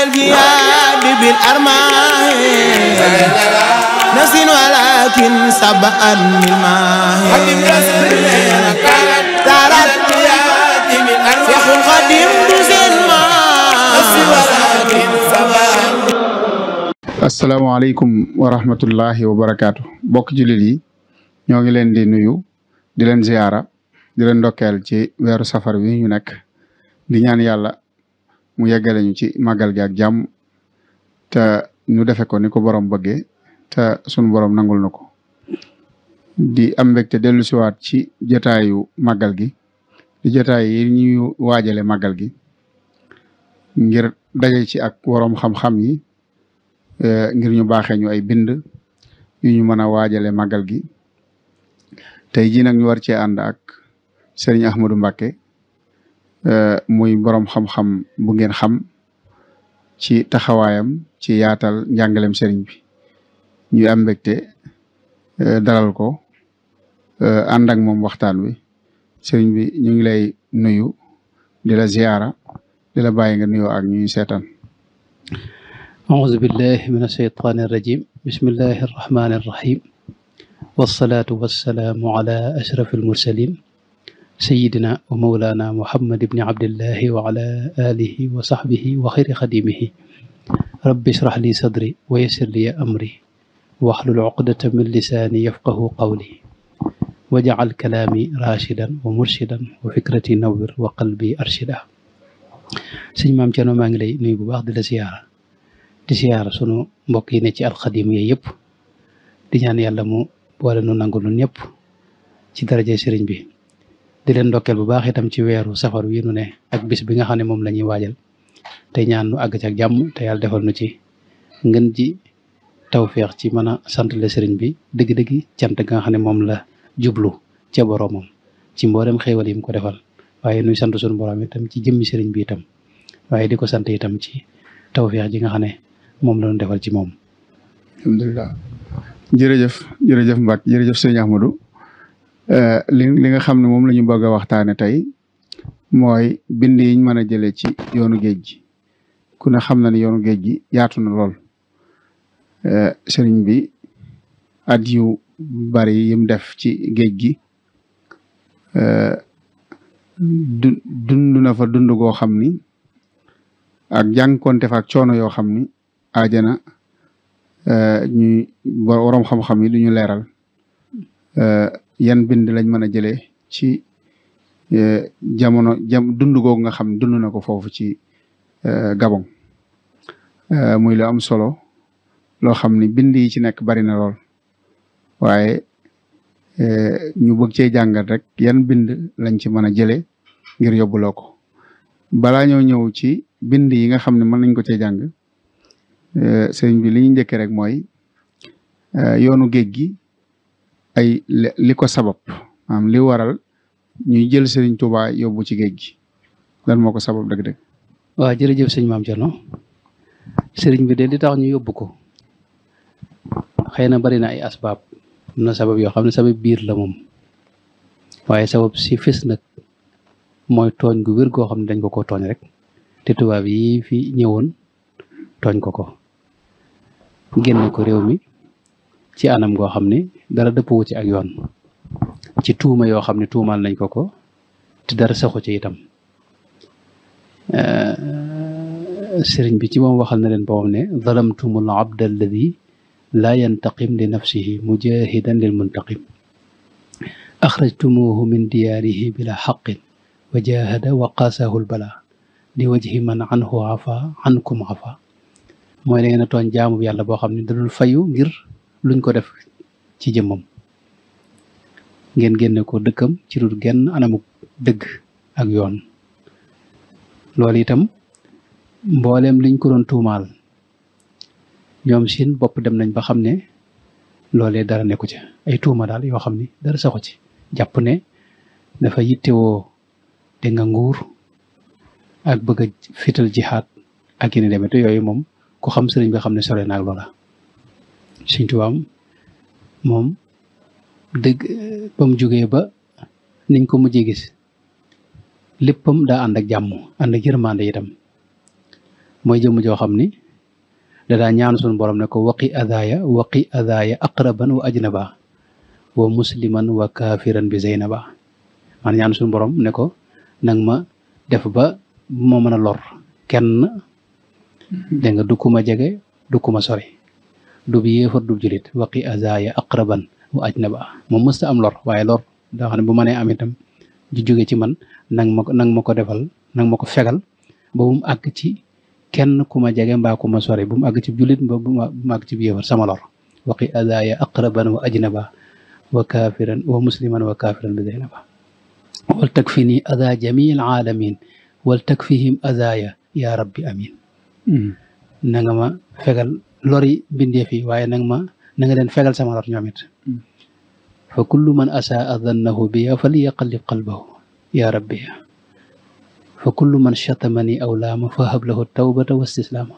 الجياد بالأرماح نفس ولكن سبأ الماء تارت شيخ القديم بزين ما نفس ولكن سبأ. asalaamaaleykum wa rahmatullahi wa barakaatu bokk jullit yi ñoo ngi leen di nuyu di leen ziyaara di leen ndokkeel ci weeru safar wi ñu nekk di ñaan yàlla mu yeggale ñu ci màggal gi ak jàmm te ñu defe ko ni ko borom bëggee te sunu borom nangul na ko di am mbégte dellu siwaat ci jotaayu màggal gi di jotaay yi ñuy waajale màggal gi ngir daje ci ak waroom xam-xam yi ngir ñu baaxee ñu ay bind yu ñu mën a waajale màggal gi tey jii nag ñu war cee ànd ak Serigne Ahmadou Mbacké muy borom xam-xam bu ngeen xam ci taxawaayam ci yaatal njàngalem Serigne bi ñuy am mbégte dalal ko ànd ak moom waxtaan wi Serigne bi ñu ngi lay nuyu di la ziyaara di la bàyyi nga nuyoo ak ñuy seetaan. أعوذ بالله من الشيطان الرجيم بسم الله الرحمن الرحيم والصلاة والسلام على أشرف المرسلين سيدنا ومولانا محمد بن عبد الله وعلى آله وصحبه وخير خديمه رب اشرح لي صدري ويسر لي أمري واحلل عقدة من لساني يفقه قولي وجعل كلامي راشدا ومرشدا وفكرتي نور وقلبي أرشدا سيدي مام Thierno maa ngi lay nuyu bu baax di la ziyaara di siyaara sunu mbokk yi ne ci alxadim yooyu yëpp di ñaan yàlla mu boole nu nangu nun ñëpp ci daraje sëriñ bi di leen ndokkeel bu baax itam ci weeru safar wi nu ne ak bis bi nga xam ne moom la ñuy waajal te ñaan nu àgg ci ak jàmm te yàlla defal nu ci ngën ji tawféex ci mën a santale sëriñ bi dëgg-dëgg cant nga xam ne moom la jublu ca boroomam ci mboolem xéewal yi mu ko defal waaye nuy sant sunu borom itam ci jëmmi sëriñ bi itam waaye di ko sant itam ci tawféex ji nga xam ne moom la ñu defal ci moom. alhamdulilah jërëjëf Mbacke jërëjëf sëñ Ahmadou li nga xam ne moom la ñu bëgg a waxtaane tey mooy bind yiñ mën a jëlee ci yoonu géej gi ku ne xam na ne yoonu géej gi yaatu na lool sëriñ bi at yu bari yim def ci géej gi dund na fa dund goo xam ni ak jànkonte fa ak coono yoo xam ni aajana ñuy waroom xam-xam yi duñu leeral yan bind lañ mën a jëlee ci dund googu nga xam ne dund na ko foofu ci Gabon muy lu am solo loo xam ni bind yi ci nekk bari na lool waaye ñu bëgg cee jàngat rek yan bind lañ ci mën a jëlee ngir yóbbuloo ko balaa ñoo ñëw ci bind yi nga xam ne mën nañ ko cee jàng sëriñ bi li ñu njëkkee rek mooy yoonu géej gi ay li ko sabab maanaam li waral ñuy jël sëriñ Touba yóbbu ci géej gi lan moo ko sabab dëgg-dëgg. waaw jërëjëf sëñ Maam Thierno sëriñ bi de li tax ñu yóbbu ko xëy na bari na ay asbaab am na sabab yoo xam ne sabab biir la moom waaye sabab si fis nag mooy tooñ gu wér goo xam ne dañ ko ko tooñ rek te tubaab yi fi ñëwoon tooñ ko génne ko réew mi ci anam goo xam ne dara dëppoo ci ak yoon ci tuuma yoo xam ne tuumaal nañ ko te dara saxu ci itam sëriñ bi ci moom waxal na leen boppam ne zalamtumul abda alladi laa yantaqim li nafsihi mujahidan lil muntaqim axrajtumuhu min diyaarihi bila xaqin wa jahada wa qaasahu lbala li wajhi man anhu afa ankum afa mooy da ngeen a tooñ jaamu yàlla boo xam ne da dul fayu ngir luñ ko def ci jëmmam ngeen génne ko dëkkam ci dul genn anamuk dëgg ak yoon loolu itam mbooleem liñ ko doon tuumaal ñoom seen bopp dem nañ ba xam ne loolee dara nekku ca ay tuuma daal yoo xam ni dara saxu ci jàpp ne dafa yittewoo te nga nguur ak bëgg a fital jihaad ak yi ni demee te yooyu moom ku xam sëriñ bi xam ne sore naag loola Sëriñ Tuubaa moom dëgg ba mu jógee ba niñ ko mujjee gis léppam daa ànd ak jàmm ànd ak yërmande itam mooy jëmm joo xam ni dadaa ñaan suñu borom ne ko waqi adaaya aqraban wa ajnaba wa musliman wa kafiran bi zeynaba man ñaan suñu borom ne ko nang ma def ba moo mën a lor kenn dégg nga du ku ma jege du ku ma sori du bi yéefar du julit waqi adaaya aqraban wa ajnaba moom mësta am lor waaye lor daa xam ne bu mënee am itam ju jóge ci man nang ma ko defal nang ma ko fegal ba bu mu àgg ci kenn ku ma jege mbaa ku ma sori bu mu àgg ci julit ba bu mu àgg ci yéefar sama lor waqi adaaya aqraban wa ajnaba wa kafiran wa musliman wa kafiran bi zeynaba wal takfini ada jamii al alamin wal takfihim adaaya ya rabbi amin na nga ma fegal lori bindeef yi waaye na nga leen fegal sama lor ñoom it fa kullu man asaa dannahu biya falyaqallib qalbahu ya rabbi fa kullu man chatamani aw laama fa hab lahu tawbata wa istislaama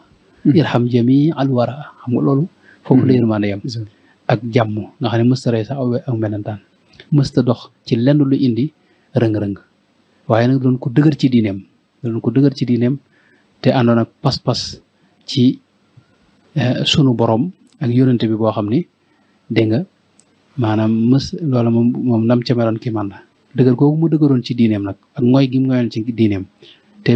irham jamii al wara xam nga loolu foofu la yërmande yam ak jàmm nga xam ne mësta rey sax ak melentaan mësta dox ci lenn lu indi rëng-rëng waaye nag doon ko dëgër ci diineem te àndoon ak pas-pas ci sunu borom ak yonente bi boo xam ni dégg nga maanaam loola moom nam ca meloon ki man la dëgër googu mu dëgëroon ci diineem nag ak ngooy gi mu ngoyoon ci diineem te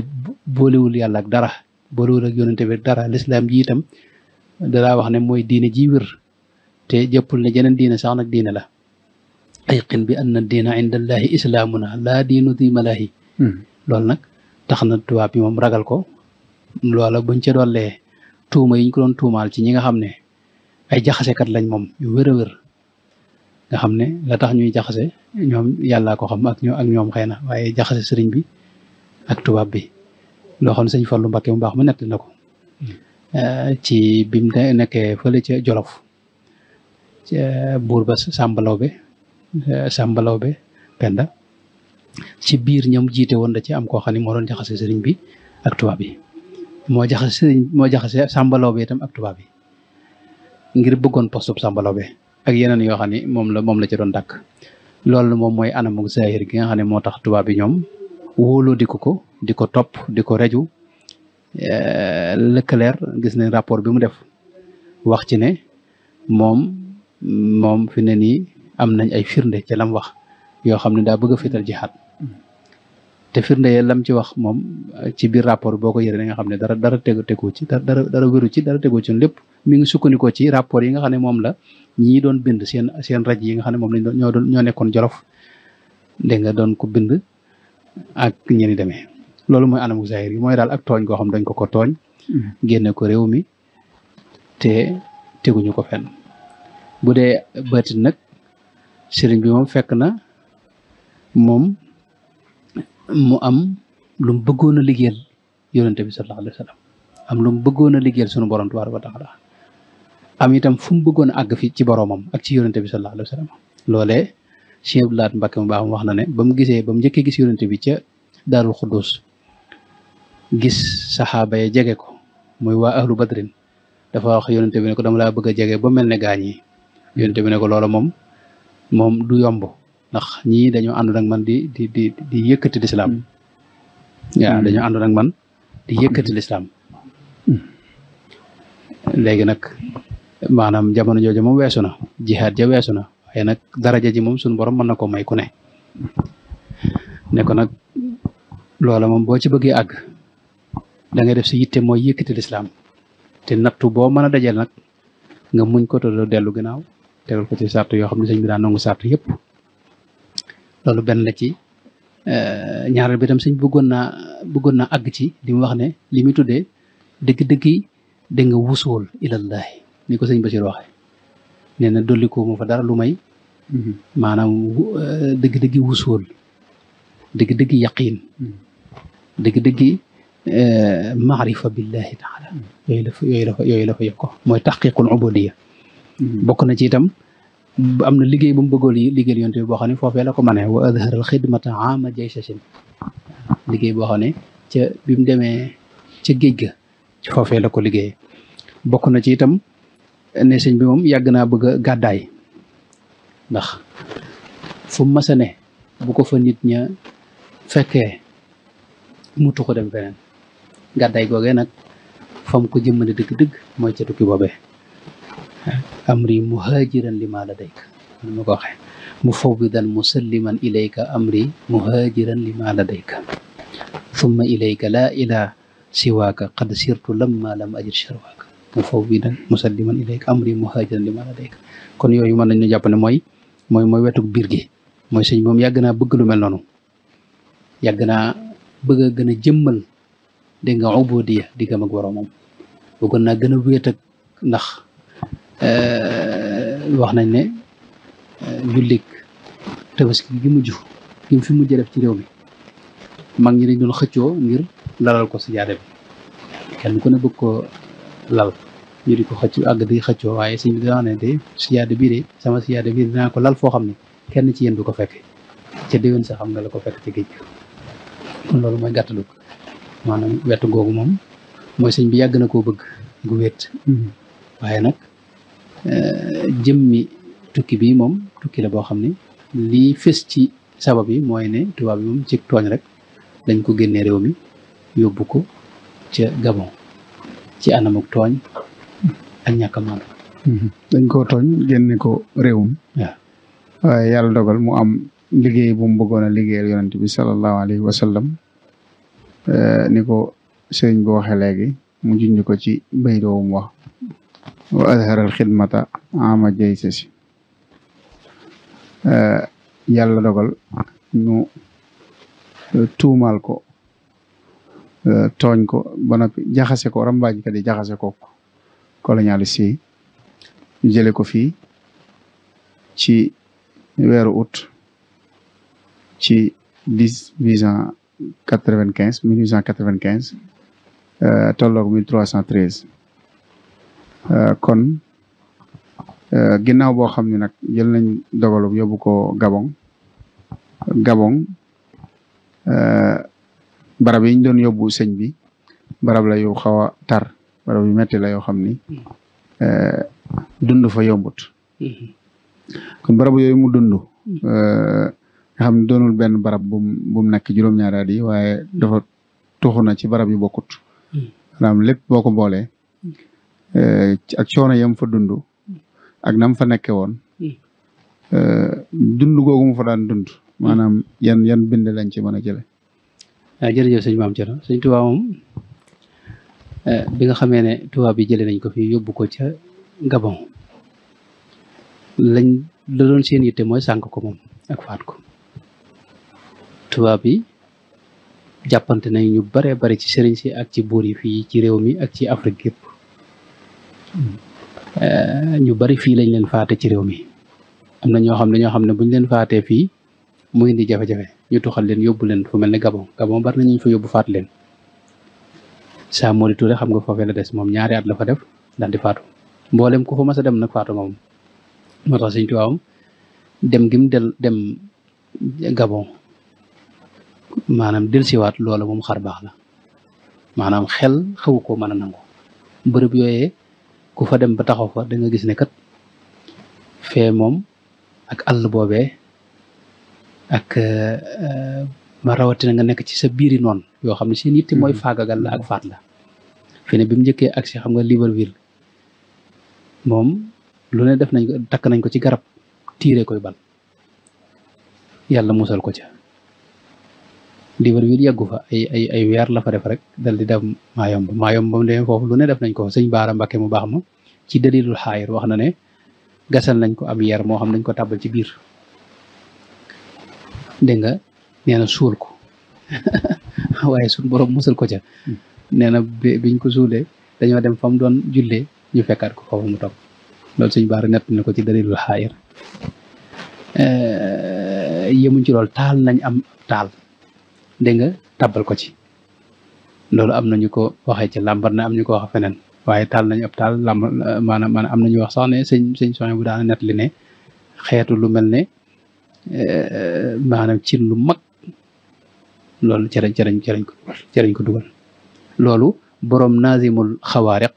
boolewul yàlla ak dara boolewul ak yonente bi ak dara lislaam ji itam dalaa wax ne mooy diine ji wér te jëppul ne jeneen diine sax nag diine la ayqin bi anna diina inda allahi islaamuna laa diinu di malahi loolu nag tax na tubaab bi moom ragal ko loola buñ ca dollee tuuma yi ñu ko doon tuumaal ci ñi nga xam ne ay jaxasekat lañ moom yu wér a wér nga xam ne la tax ñuy jaxase ñoom yàllaa ko xam ak ñoom xëy na waaye jaxase sëriñ bi ak tubaab bi loo xam ne sëñ Fallu Mbakke mu baax ma nett na ko ci bi mu nekkee fële ca Jolof buur ba Sàmba Lawbe Penda ci biir ñoom jiite woon da ci am koo xam ne moo doon jaxase sëriñ bi ak tubaab bi moo jaxase Sàmba Lawbe itam ak tubaab bi ngir bëggoon postub Sàmba Lawbe ak yeneen yoo xam ne moom la ci doon dàkk loolu moom mooy anamu zahir gi nga xam ne moo tax tubaab bi ñoom wóoloo di ko topp di ko reju Leclerc gis nañ rapport bi mu def wax ci ne moom fi ne nii am nañ ay firnde ci lam wax yoo xam ne daa bëgg a fital jihaad te firnde ye lam ci wax moom ci biir rapport boo ko yëre da nga xam ne dara tegu ci dara wéru ci dara tegu ci lépp mi ngi sukkandikoo ci rapport yi nga xam ne moom la ñii doon bind seen raj yi nga xam ne moom lañ ñoo nekkoon Jolof dégg nga doon ko bind ak ñeni demee loolu mooy anamu zahir yi mooy daal ak tooñ goo xam dañ ko tooñ génne ko réew mi te teguñu ko fenn bu dee baatin nag sëriñ bi moom fekk na moom mu am lu mu bëggoon a liggéeyal yonente bi sallallahu alayhi wa sallam am lu mu bëggoon a liggéeyal sunu borom tabaaraka wa taala am itam fu mu bëggoon a àgg fi ci boromam ak ci yonente bi sallallahu alayhi wa sallam loolee Cheikh Abdou Lahad Mbacké mu baax mu wax na ne ba mu njëkkee gis yonente bi ca Daarul Xuddus gis saxaaba ya jege ko muy waa ahlu badrin dafa wax yonente bi ne ko dama laa bëgg a jege ba mel ne gaañ yi yonente bi ne ko loola moom du yomb ndax ñii dañoo àndoon ak man di yëkkati lislaam waaw dañoo àndoon ak man di yëkkati lislaam léegi nag maanaam jamono jooju moom weesu na jihaad ja weesu na waaye nag daraja ji moom suñu borom mën na ko may ku ne ko nag loola moom boo ci bëggee àgg da ngay def si yitte mooy yëkkati lislaam te nattu boo mën a dajal nag nga muñ ko te doo dellu ginnaaw tegal ko ci sart yoo xam ne sëñ bi daan nangu sart yëpp loolu benn la ci ñaareel bi tam sëñ bëggoon naa àgg ci li mu wax ne li muy tuddee dëgg-dëgg yi da nga wusool ilallahi ni ko sëñ Bachir waxee nee na dolli ko mu fa dara lu may maanaam dëgg-dëgg wusool dëgg-dëgg yaqiin dëgg-dëgg maarifa billahi taala yooyu la fa yokk ko mooy taxqiqul ubudiyya bokk na ci itam am na liggéey bu mu bëggoon liggéeyal yonte bi boo xam ne foofee la ko mane wa adharal xidmata ama jaysashin liggéey boo xam ne ca bi mu demee ca géej ga ci foofee la ko liggéey bokk na ci itam ne sëñ bi moom yàgg naa bëgg a gàddaay ndax fu mu masa ne bu ko fa nit ña fekkee mutu ko dem feneen gàddaay googee nag fam ko jëmmale dëgg-dëgg mooy ca tukki boobee amri muhajiran li ma ladayka ma ko waxee mufawwidan musalliman ilayka amri muhajiran li ma ladayka thumma ilayka la ila siwaaka qad sirtu lamma lam ajid sharwaaka mufawwidan musalliman ilayka amri muhajiran li ma ladayka kon yooyu mën nañ ñu jàpp ne mooy wetuk biir gi mooy sëñ moom yàgg naa bëgg lu mel noonu yàgg naa bëgg a gën a jëmmal dégg nga ubudiya diggam ak boroomam bëggoon naa gën a wéet ak ndax wax nañ ne jullik tabaski gi mujj gi fi mujj def ci réew mi mag ñi dañ doon xëccoo ngir lalal ko sijaada bi kenn ku ne bëgg ko lal ñu di ko xëcc àgg di xëccoo waaye sëñ bi dina ne de sijaada bii de sama sijaada bii dinaa ko lal foo xam ne kenn ci yéen du ko fekk ca déwén sa xam nga la ko fekk ci géej kon loolu mooy gàttalu maanaam wetu googu moom mooy sëñ bi yàgg na koo bëgg gu wéet waaye nag jëmmi tukki bi moom tukki la boo xam ne lii fës ci sabab yi mooy ne tubaab bi moom ci tooñ rek dañ ko génnee réew mi yóbbu ko ca Gabon ci anam ak tooñ ak ñàkk a maandu dañ koo tooñ génne ko réewum waaw waaye yàlla dogal mu am liggéey bu mu bëggoon a liggéeyal yonent bi sallallahu alayhi wa sallam ni ko sëriñ bi waxee léegi mu junj ko ci bay doowum wax wa azharal xidmata ama jay sasi yàlla dogal ñu tuumaal ko tooñ ko ba noppi jaxase ko rambaajkat yi jaxase ko colonialiste yi ñu jële ko fii ci weeru août ci 1895 tolloog 1313 kon ginnaaw boo xam ne nag jël nañ dogalu yóbbu ko Gabon barab yi ñu doon yóbbu sëñ bi barab la yu xaw a tar barab yu metti la yoo xam ni dund fa yombut kon barab yooyu mu dund nga xam ne doonul benn barab bu mu nekk juróom-ñaari at yi waaye dafa tuxu na ci barab yu bokkut maanaam lépp boo ko boolee ak coono yam fa dund ak nam fa nekke woon dund googu mu fa daan dund maanaam yan bind lañ ci mën a jële waaw jërëjëf sëñ Maam Cerno sëñ Tuubaa moom bi nga xamee ne tubaab bi jëlee nañ ko fi yóbbu ko ca Gabon la doon seen yitte mooy sànk ko moom ak faat ko tubaab bi jàppante nañ ñu bare bari ci sëriñ si ak ci buur yi fii ci réew mi ak ci Afrique yëpp ñu bari fii lañ leen faate ci réew mi am na ñoo xam ne buñ leen faatee fii mu indi jafe-jafe ñu tuxal leen yóbbu leen fu mel ne Gabon bari na ñu fa yóbbu faat leen Samori Touré xam nga foofee la des moom 2 at la fa def daal di faatu mboolem ku fa mas a dem nag faatu nga moom moo tax sëñ Tuubaa dem gi mu dem Gabon maanaam dellusiwaat loola moom xar baax la maanaam xel xawu ko mën a nangu bërëb yooyee ku fa dem ba taxaw fa da nga gis ne kat fee moom ak àll boobee ak ma rawatina nga nekk ci sa biiri noonu yoo xam ne seen yitte mooy faagagal la ak faat la fi ne bi mu njëkkee ak si xam nga Libreville moom lu ne def nañ ko takk nañ ko ci garab tiire koy bal yàlla musal ko ca Libreville yàggu fa ay weer la fa def rek dal di dem Mayomba ba mu demee foofu lu ne def nañ ko sëñ Baara Mbakke mu baax ma ci dalilul xaayir wax na ne gasal nañ ko am yer moo xam nañ ko tàbbal ci biir dégg nga nee na suul ko waaye suñ borom musal ko ca nee na biñ ko suulee dañoo dem fa mu doon jullee ñu fekkaat ko foofu mu toog loolu sëñ Baara nett na ko ci dalilul xaayir yemuñ ci loolu taal nañ am taal dégg nga tabbal ko ci loolu am na ñu ko waxee ci làmbar na am ñu ko wax feneen waaye taal nañu ab taal làmb maanaam am na ñu wax sax ne sëñ soñ bu daana nett li ne xeetu lu mel ne maanaam cin lu mag loolu cerañ ko dugal loolu borom naazimul xawaariq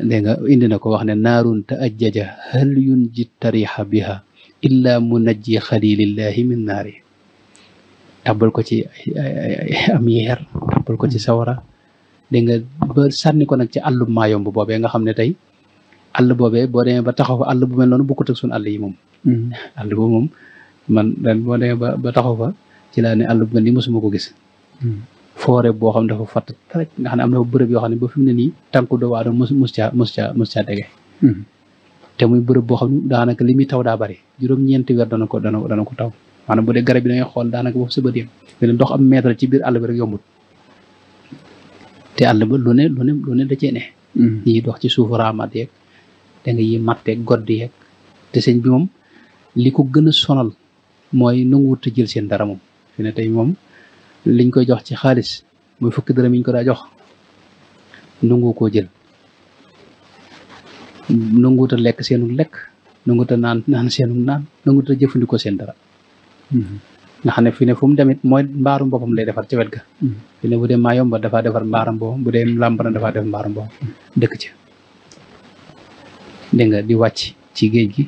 dégg nga indi na ko wax ne naarun ta ajjaja hal yun ji tarixa biha illa munajji xalilillahi min naari tabbal ko ci am yeer tabbal ko ci sawara dégg nga ba sànni ko nag ci àllub Maayomb boobee nga xam ne tey àll boobee boo demee ba taxaw fa àll bu mel noonu bokkut ak suñu àll yi moom àll boobu moom man ren boo demee ba taxaw fa ci laa ne àll bu mel nii mosuma ko gis foore boo xam ne dafa fatt rek nga xam ne am na bërëb yoo xam ne ba fi mu ne nii tànku doomu aadama mos caa tege te muy bërëb boo xam ne daanaka li muy taw daa bari juróom-ñeenti weer dana ko taw maanaam bu dee garab yi da ngay xool daanaka boobu sa bët yem leen dox am mètre ci biir àll bi rek yombut te àll ba lu ne da cee ne ñi dox ci suufu raamaat yeeg da nga yi matteeg godd yeeg te sëñ bi moom li ko gën a sonal mooy nanguwut a jël seen dara moom fi ne tey moom liñ koy jox ci xaalis muy fukki dërëm yi ñu ko daa jox nangu koo jël nanguwut a lekk seenu lekk nanguwut a naan seenu naan nanguwut a jëfandikoo seen dara nga xam ne fi ne fu mu demit mooy mbaarum boppam lay defar ci wet ga fi ne bu dee Maayomba dafaa defar mbaaram boppam bu dee Làmbana dafaa def mbaaram boppam dëkk ci dégg nga di wàcc ci géej gi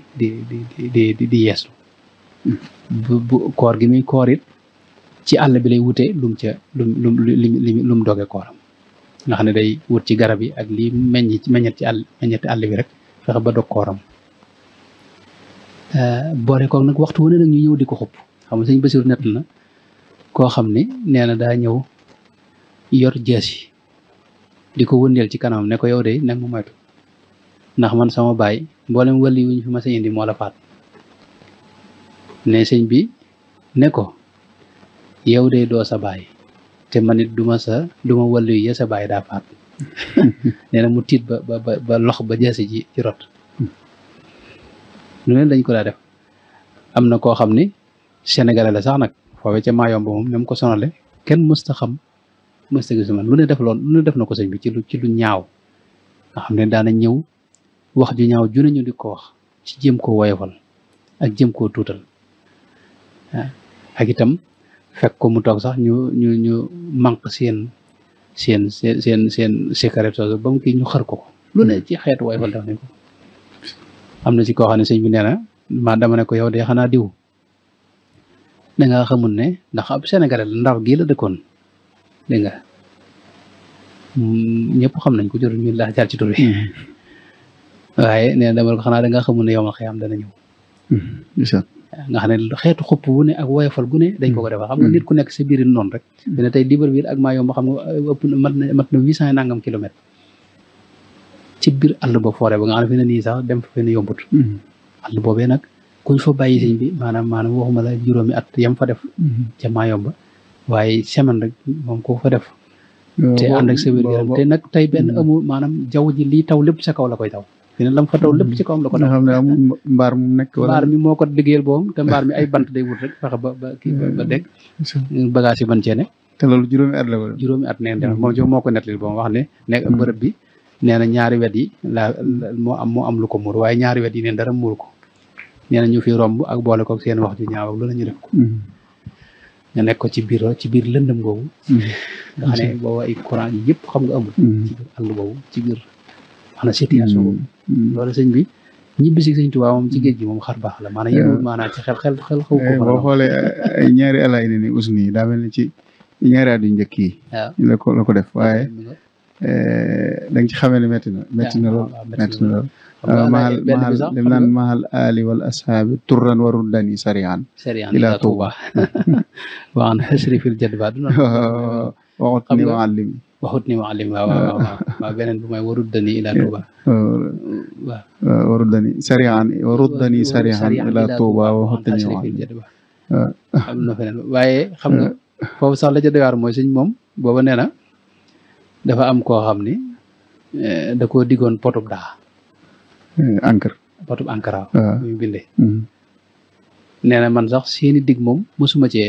di yeesu bu koor gi muy koor it ci àll bi lay wute lum doge kooram nga xam ne day wut ci garab yi ak lii meññeti àll bi rek fexe ba dog kooram boole koog nag waxtu wu ne nag ñu ñëw di ko xupp xam nga sëñ Basiru nett na koo xam ne nee na daa ñëw yor jaasi di ko wëndeel ci kanamam ne ko yow de nag mu moytu ndax man sama baay mboolem wàlli wuñ fi ma sa indi moo la faat ne sëñ bi ne ko yow de doo sa baay te man it duma wàlli yu ya sa baay daa faat nee na mu tiit ba lox ba jaasi ji ci rot lu ne dañ ko daa def am na koo xam ni sénégalais la sax nag foofee ca Maayomb moom même ko sonale kenn mësta gis man lu ne def na ko sëñ bi ci lu ñaaw nga xam ne daana ñëw wax ju ñaaw ju ne ñu di ko wax ci jéem koo woyofal ak jéem koo tuutal ak itam fekk ko mu toog sax ñu manque seen cigarette soosu ba mu kii ñu xër ko lu ne ci xeetu woyofal def nañ ko am na ci koo xam ne sëñ bi nee na dama ne ko yow de xanaa diw da nga xamul ne ndax ab sénégalais la Ndar gii la dëkkoon dégg nga ñëpp xam nañ ko jot ñu laa jaar ci tur bi waaye nee na dama ko xanaa da nga xamul ne yow ma xëyam dana ñëw nga xam ne xeetu xupp wu ne ak woyofal gu ne dañ ko defal xam nga nit ku nekk sa biir noonu rek dina tey Libreville ak Maayomb xam nga ëpp mat na 800 nangam kilomètres ci biir àll ba foore ba nga xam ne fi ne nii sax dem fa fenn yombut àll boobee nag kuñ fa bàyyi sëñ bi maanaam waxuma la juróomi at yam fa def ca Maayomb waaye semaine rek moom ko fa def te ànd ak sa wér yaram te nag tey benn amul maanaam jaww ji lii taw lépp sa kaw la koy taw fi ne lam fa taw lépp ci kawam la ko taw xam ne amul mbaar mu nekk wala mbaar mi moo ko liggéeyal boobam te mbaar mi ay bant day wut rek fexe ba kii ba dégg bagage yi ban cee ne te loolu juróomi at la wala juróomi at neen def moom moo ko nettali boom wax ne nekk bërëb bi nee na ñaari wet yi moo am lu ko muur waaye ñaari wet yi neen dara muur ko nee na ñu fi romb ak boole ko seen wax ju ñaaw ak lu la ñu def ko nga nekk ko ci biir lëndëm googu nga xam ne boobu ay courant yi yëpp xam nga amul ci biir àll boobu ci biir wax na situation boobu loolu sëñ bi ñibbi si sëñ Tuubaa moom ci géej gi moom xar baax la maanaam yéen maanaam ci xel xaw ko boo xoolee ay ñaari alay ni usni daa mel ni ci ñaari at yu njëkk yi la ko def waaye da nga ci xamee ne métti na lool mahal lim naan mahal ali wal ashaabi turran warul dani sarian ila Tuuba waan xasri fil jadba du waxut ni waalimi waaw beneen bi mooy warul dani ila Tuuba waaw warul dani sarian ila Tuuba waxut ni waalimi am na feneen waaye xam nga foofu sax la ca doy waar mooy sëñ moom booba nee na dafa am koo xam ni da koo diggoon potub daa encre muy bindee nee na man sax seeni dig moom mosuma cee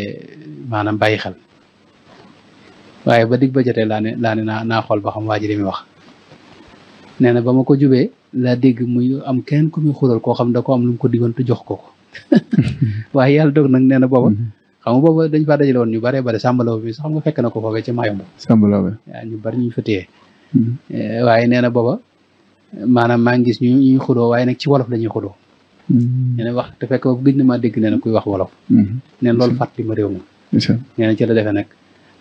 maanaam bàyyi xel waaye ba dig ba jotee laa ne naa xool ba xam waa ji li muy wax nee na ba ma ko jubee laa dégg muy am kenn ku muy xural koo xam da ko am lu mu ko diggoon te jox ko waaye yàlla dog nag nee na booba xam nga booba dañ faa dajale woon ñu bare sàmbalaw bi sax xam nga fekk na ko foofee ci Maayomb sàmbalaw bi waaw ñu bari ñu fa téye waaye nee na booba maanaam maa ngi gis ñuy xudoo waaye nag ci wolof la ñuy xudoo nee na wax te fekk gëj na maa dégg nee na kuy wax wolof nee na loolu fàttali ma réew ma nee na ci la defee nag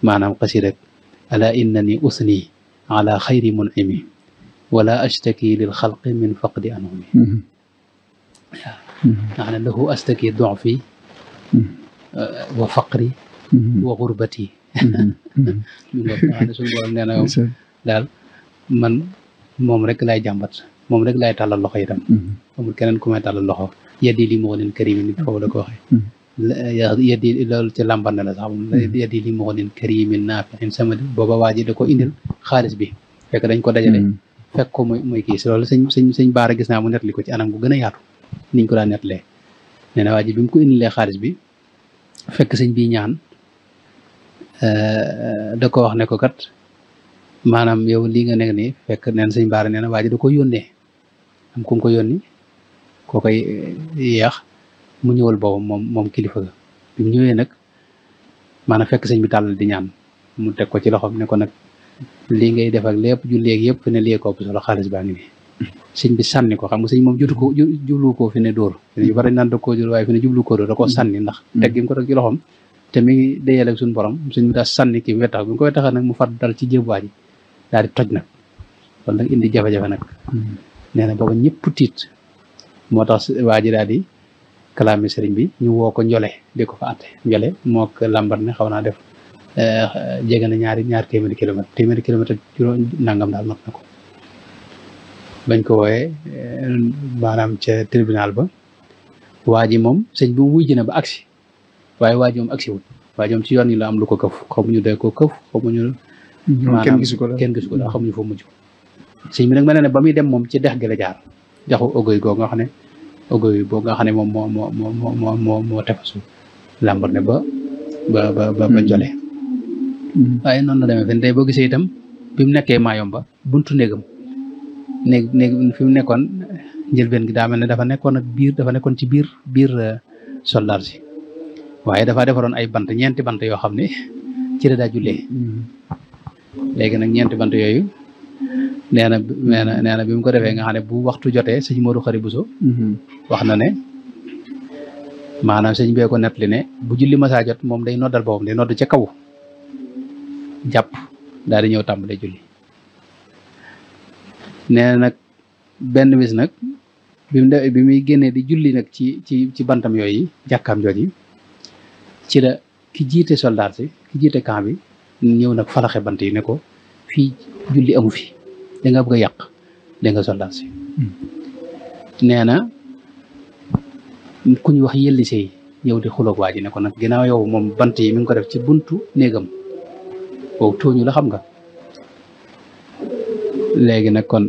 maanaam xasi rek ala innani usni ala xayri mun'imi wala ashtaki lil xalqi min faqdi anumi waaw nga xam ne lahu astaki du'fi wa faqri wa gurbati mi nga xam ne suñu borom nee na daal man moom rek lay jàmbat moom rek lay tàllal loxo itam amul keneen ku may tàllal loxo yeddi li moo leen karimi nit foofu la ko waxee yeddi loolu ci làmbar na la sax yeddi li moo leen karimi naafi'in sama di booba waa ji da ko indil xaalis bi fekk dañ ko dajale fekk ko muy kii si loolu sëñ Baara gis naa mu nettali ko ci anam gu gën a yaatu niñ ko daan nettalee nee na waa ji bi mu ko indilee xaalis bi fekk sëñ bi ñaan da ko wax ne ko kat maanaam yow lii nga nekk nii fekk neen sëñ Baara nee na waa ji da ko yónnee am ku ko yónni koo koy yeex mu ñëwal boobam moom kilifa ga bi mu ñëwee nag maanaam fekk sëñ bi tàllal di ñaan mu teg ko ci loxoom ne ko nag lii ngay def ak lépp ju léegi yëpp fi ne lii ko ëpp solo xaalis baa ngi nii sëñ bi sànni ko xam nga sëñ moom jublu ko fi ne dóor fi ne yu bari naan da koo jël waaye fi ne jublu ko dóor da koo sànni ndax teg gi mu ko teg ci loxoom te mi ngi déyal ak suñu borom sëñ bi daal sànni kii bi wetax bi mu ko wetaxee nag mu far dal ci jëb waa ji daal di toj nag kon nag indi jafe-jafe nag nee na booba ñëpp tiit moo tax waa ji daal di kalaami sëriñ bi ñu woo ko njole di ko fa atte njole moo ko lambar ne xaw naa def jege na ñaar téeméeri kilomètre juróom nangam daal mat na ko bañ ko wooyee maanaam ca tribunal ba waa ji moom sëñ bi mu wujj na ba agsi waaye waa ji moom agsi wul waa ji moom ci yoon yi la am lu ko këf xamuñu day ko këf xamuñu kenn gisu ko daal xamuñu foo mujj sëñ bi nag mel na ne ba muy dem moom ci dex gi la jaar dexu ogoy goo nga xam ne ogoy boo nga xam ne moom moo tefasu lambar ne ba jole waaye noonu la demee fen tey boo gisee itam bi mu nekkee Mayomba buntu néegam néeg fi mu nekkoon njëlbeen gi daa mel ne dafa nekkoon ci biir soldaar si waaye dafa defaroon ay bant ñeenti bant yoo xam ne ci la daa jullee léegi nag ñeenti bant yooyu nee na bi mu ko defee nga xam ne bu waxtu jotee sëñ Modou Khari Bousso wax na ne maanaam sëñ bee ko nettali ne bu julli masaa jot moom day noddal boppam day nodd ca kaw jàpp daal di ñëw tàmbalee julli nee na nag benn bis nag bi muy génnee di julli nag ci bantam yooyu jàkkaam jooji ci la ki jiite soldat si ki jiite camp bi ñëw nag falaxe bant yi ne ko fii julli amu fi da nga bëgg a yàq da nga soldat si nee na ku ñu wax yelli sey ñëw di xuloog waa ji ne ko nag ginnaaw yow moom bant yi mi ngi ko def ci buntu néegam boobu tooñu la xam nga léegi nag kon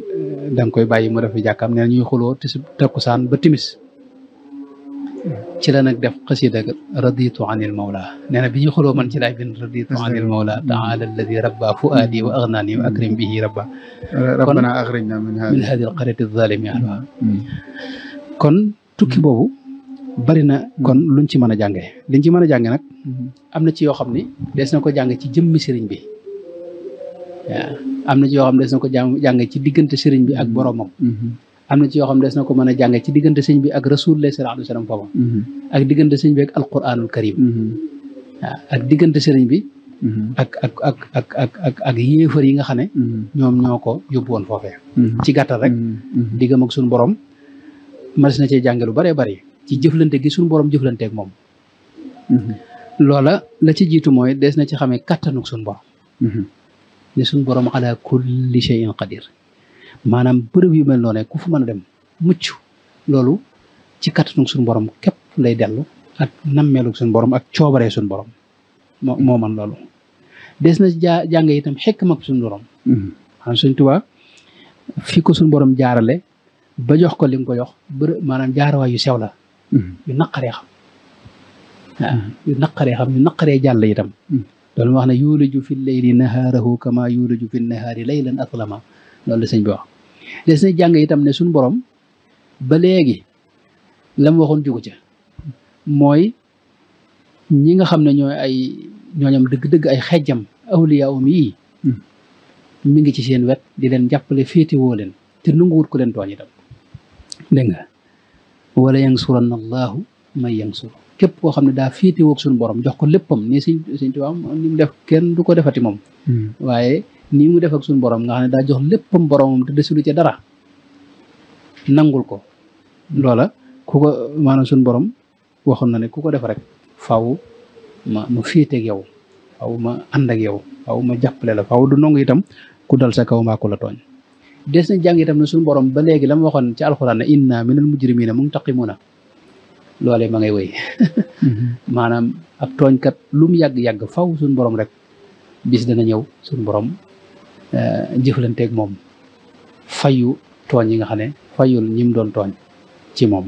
da nga koy bàyyi mu def fi jàkkaam nee na ñuy xuloo te takkusaan ba timis ci la nag def xasida raditu anil mawla nee na bi ñuy xuloo man ci laay bind raditu anil mawla taala alladi rabba fuaadi wa aghnani wa akrim bihi rabba rabbana akhrijna min hadi al qaryati zalimi ahluha kon tukki boobu bari na kon luñ ci mën a jànge liñ ci mën a jànge nag am na ci yoo xam ni des na ko jàng ci jëmmi sëriñ bi waaw am na ci yoo xam ne des na ko jàng ci diggante sëriñ bi ak boromam am na ci yoo xam ne des na ko mën a jàng ci diggante sëriñ bi ak rasulullah sallallahu alayhi wa sallam foofu ak diggante sëriñ bi ak alquranul karim waaw ak diggante sëriñ bi ak yéefar yi nga xam ne ñoom ñoo ko yóbbu woon foofee ci gàttal rek diggam ak suñu borom mas na cee jànge lu bëree bëri ci jëflante gi suñu borom jëflanteeg moom loola la ci jiitu mooy des na ci xamee kattanuk suñu borom ne suñu borom ala kulli shay'in qadir maanaam bërëb yu mel noonu ku fa mën a dem mucc loolu ci kattanuk suñu borom képp lay dellu ak nammeeluk suñu borom ak coobaree suñu borom moo man loolu des na jànge itam xikma ak suñu borom xam Sëñ Tuubaa fi ko suñu borom jaarale ba jox ko li nga ko jox maanaam jaarawaay yu sew la yu naqaree xam waaw yu naqaree jàll itam loolu wax ne yuuliju fi leyli nahaarahu kama yuuliju fi nahaari laylan aslama loolu la sëñ bi wax des na jàng itam ne suñu borom ba léegi la mu waxoon jugu ca mooy ñi nga xam ne ñooñam dëgg-dëgg ay xejjam awliyaawum yi mi ngi ci seen wet di leen jàppale féetewoo leen te nanguwut ko leen tooñ itam dégg nga wala yansuranna allahu man yansur képp koo xam ne daa féetewoo ak suñu borom jox ko léppam ni sëñ Tuubaa ni mu def kenn du ko defati moom waaye nii mu def ak suñu borom nga xam ne daa jox léppam boromam te desulu ci dara nangul ko loola ku ko maanaam suñu borom waxoon na ne ku ko def rek faaw ma féeteeg yow faaw ma ànd ak yow faaw ma jàppale la faaw du nangu itam ku dal sa kaw mbaa ku la tooñ des na jàng itam ne suñu borom ba léegi la ma waxoon ci alxuraan ne inna minal mujrimina muntaqimuna loolee ma ngay wéy maanaam ab tooñkat lu mu yàgg-yàgg faw suñu borom rek bis dana ñëw suñu borom jëflanteeg moom fayu tooñ yi nga xam ne fayul ñi mu doon tooñ ci moom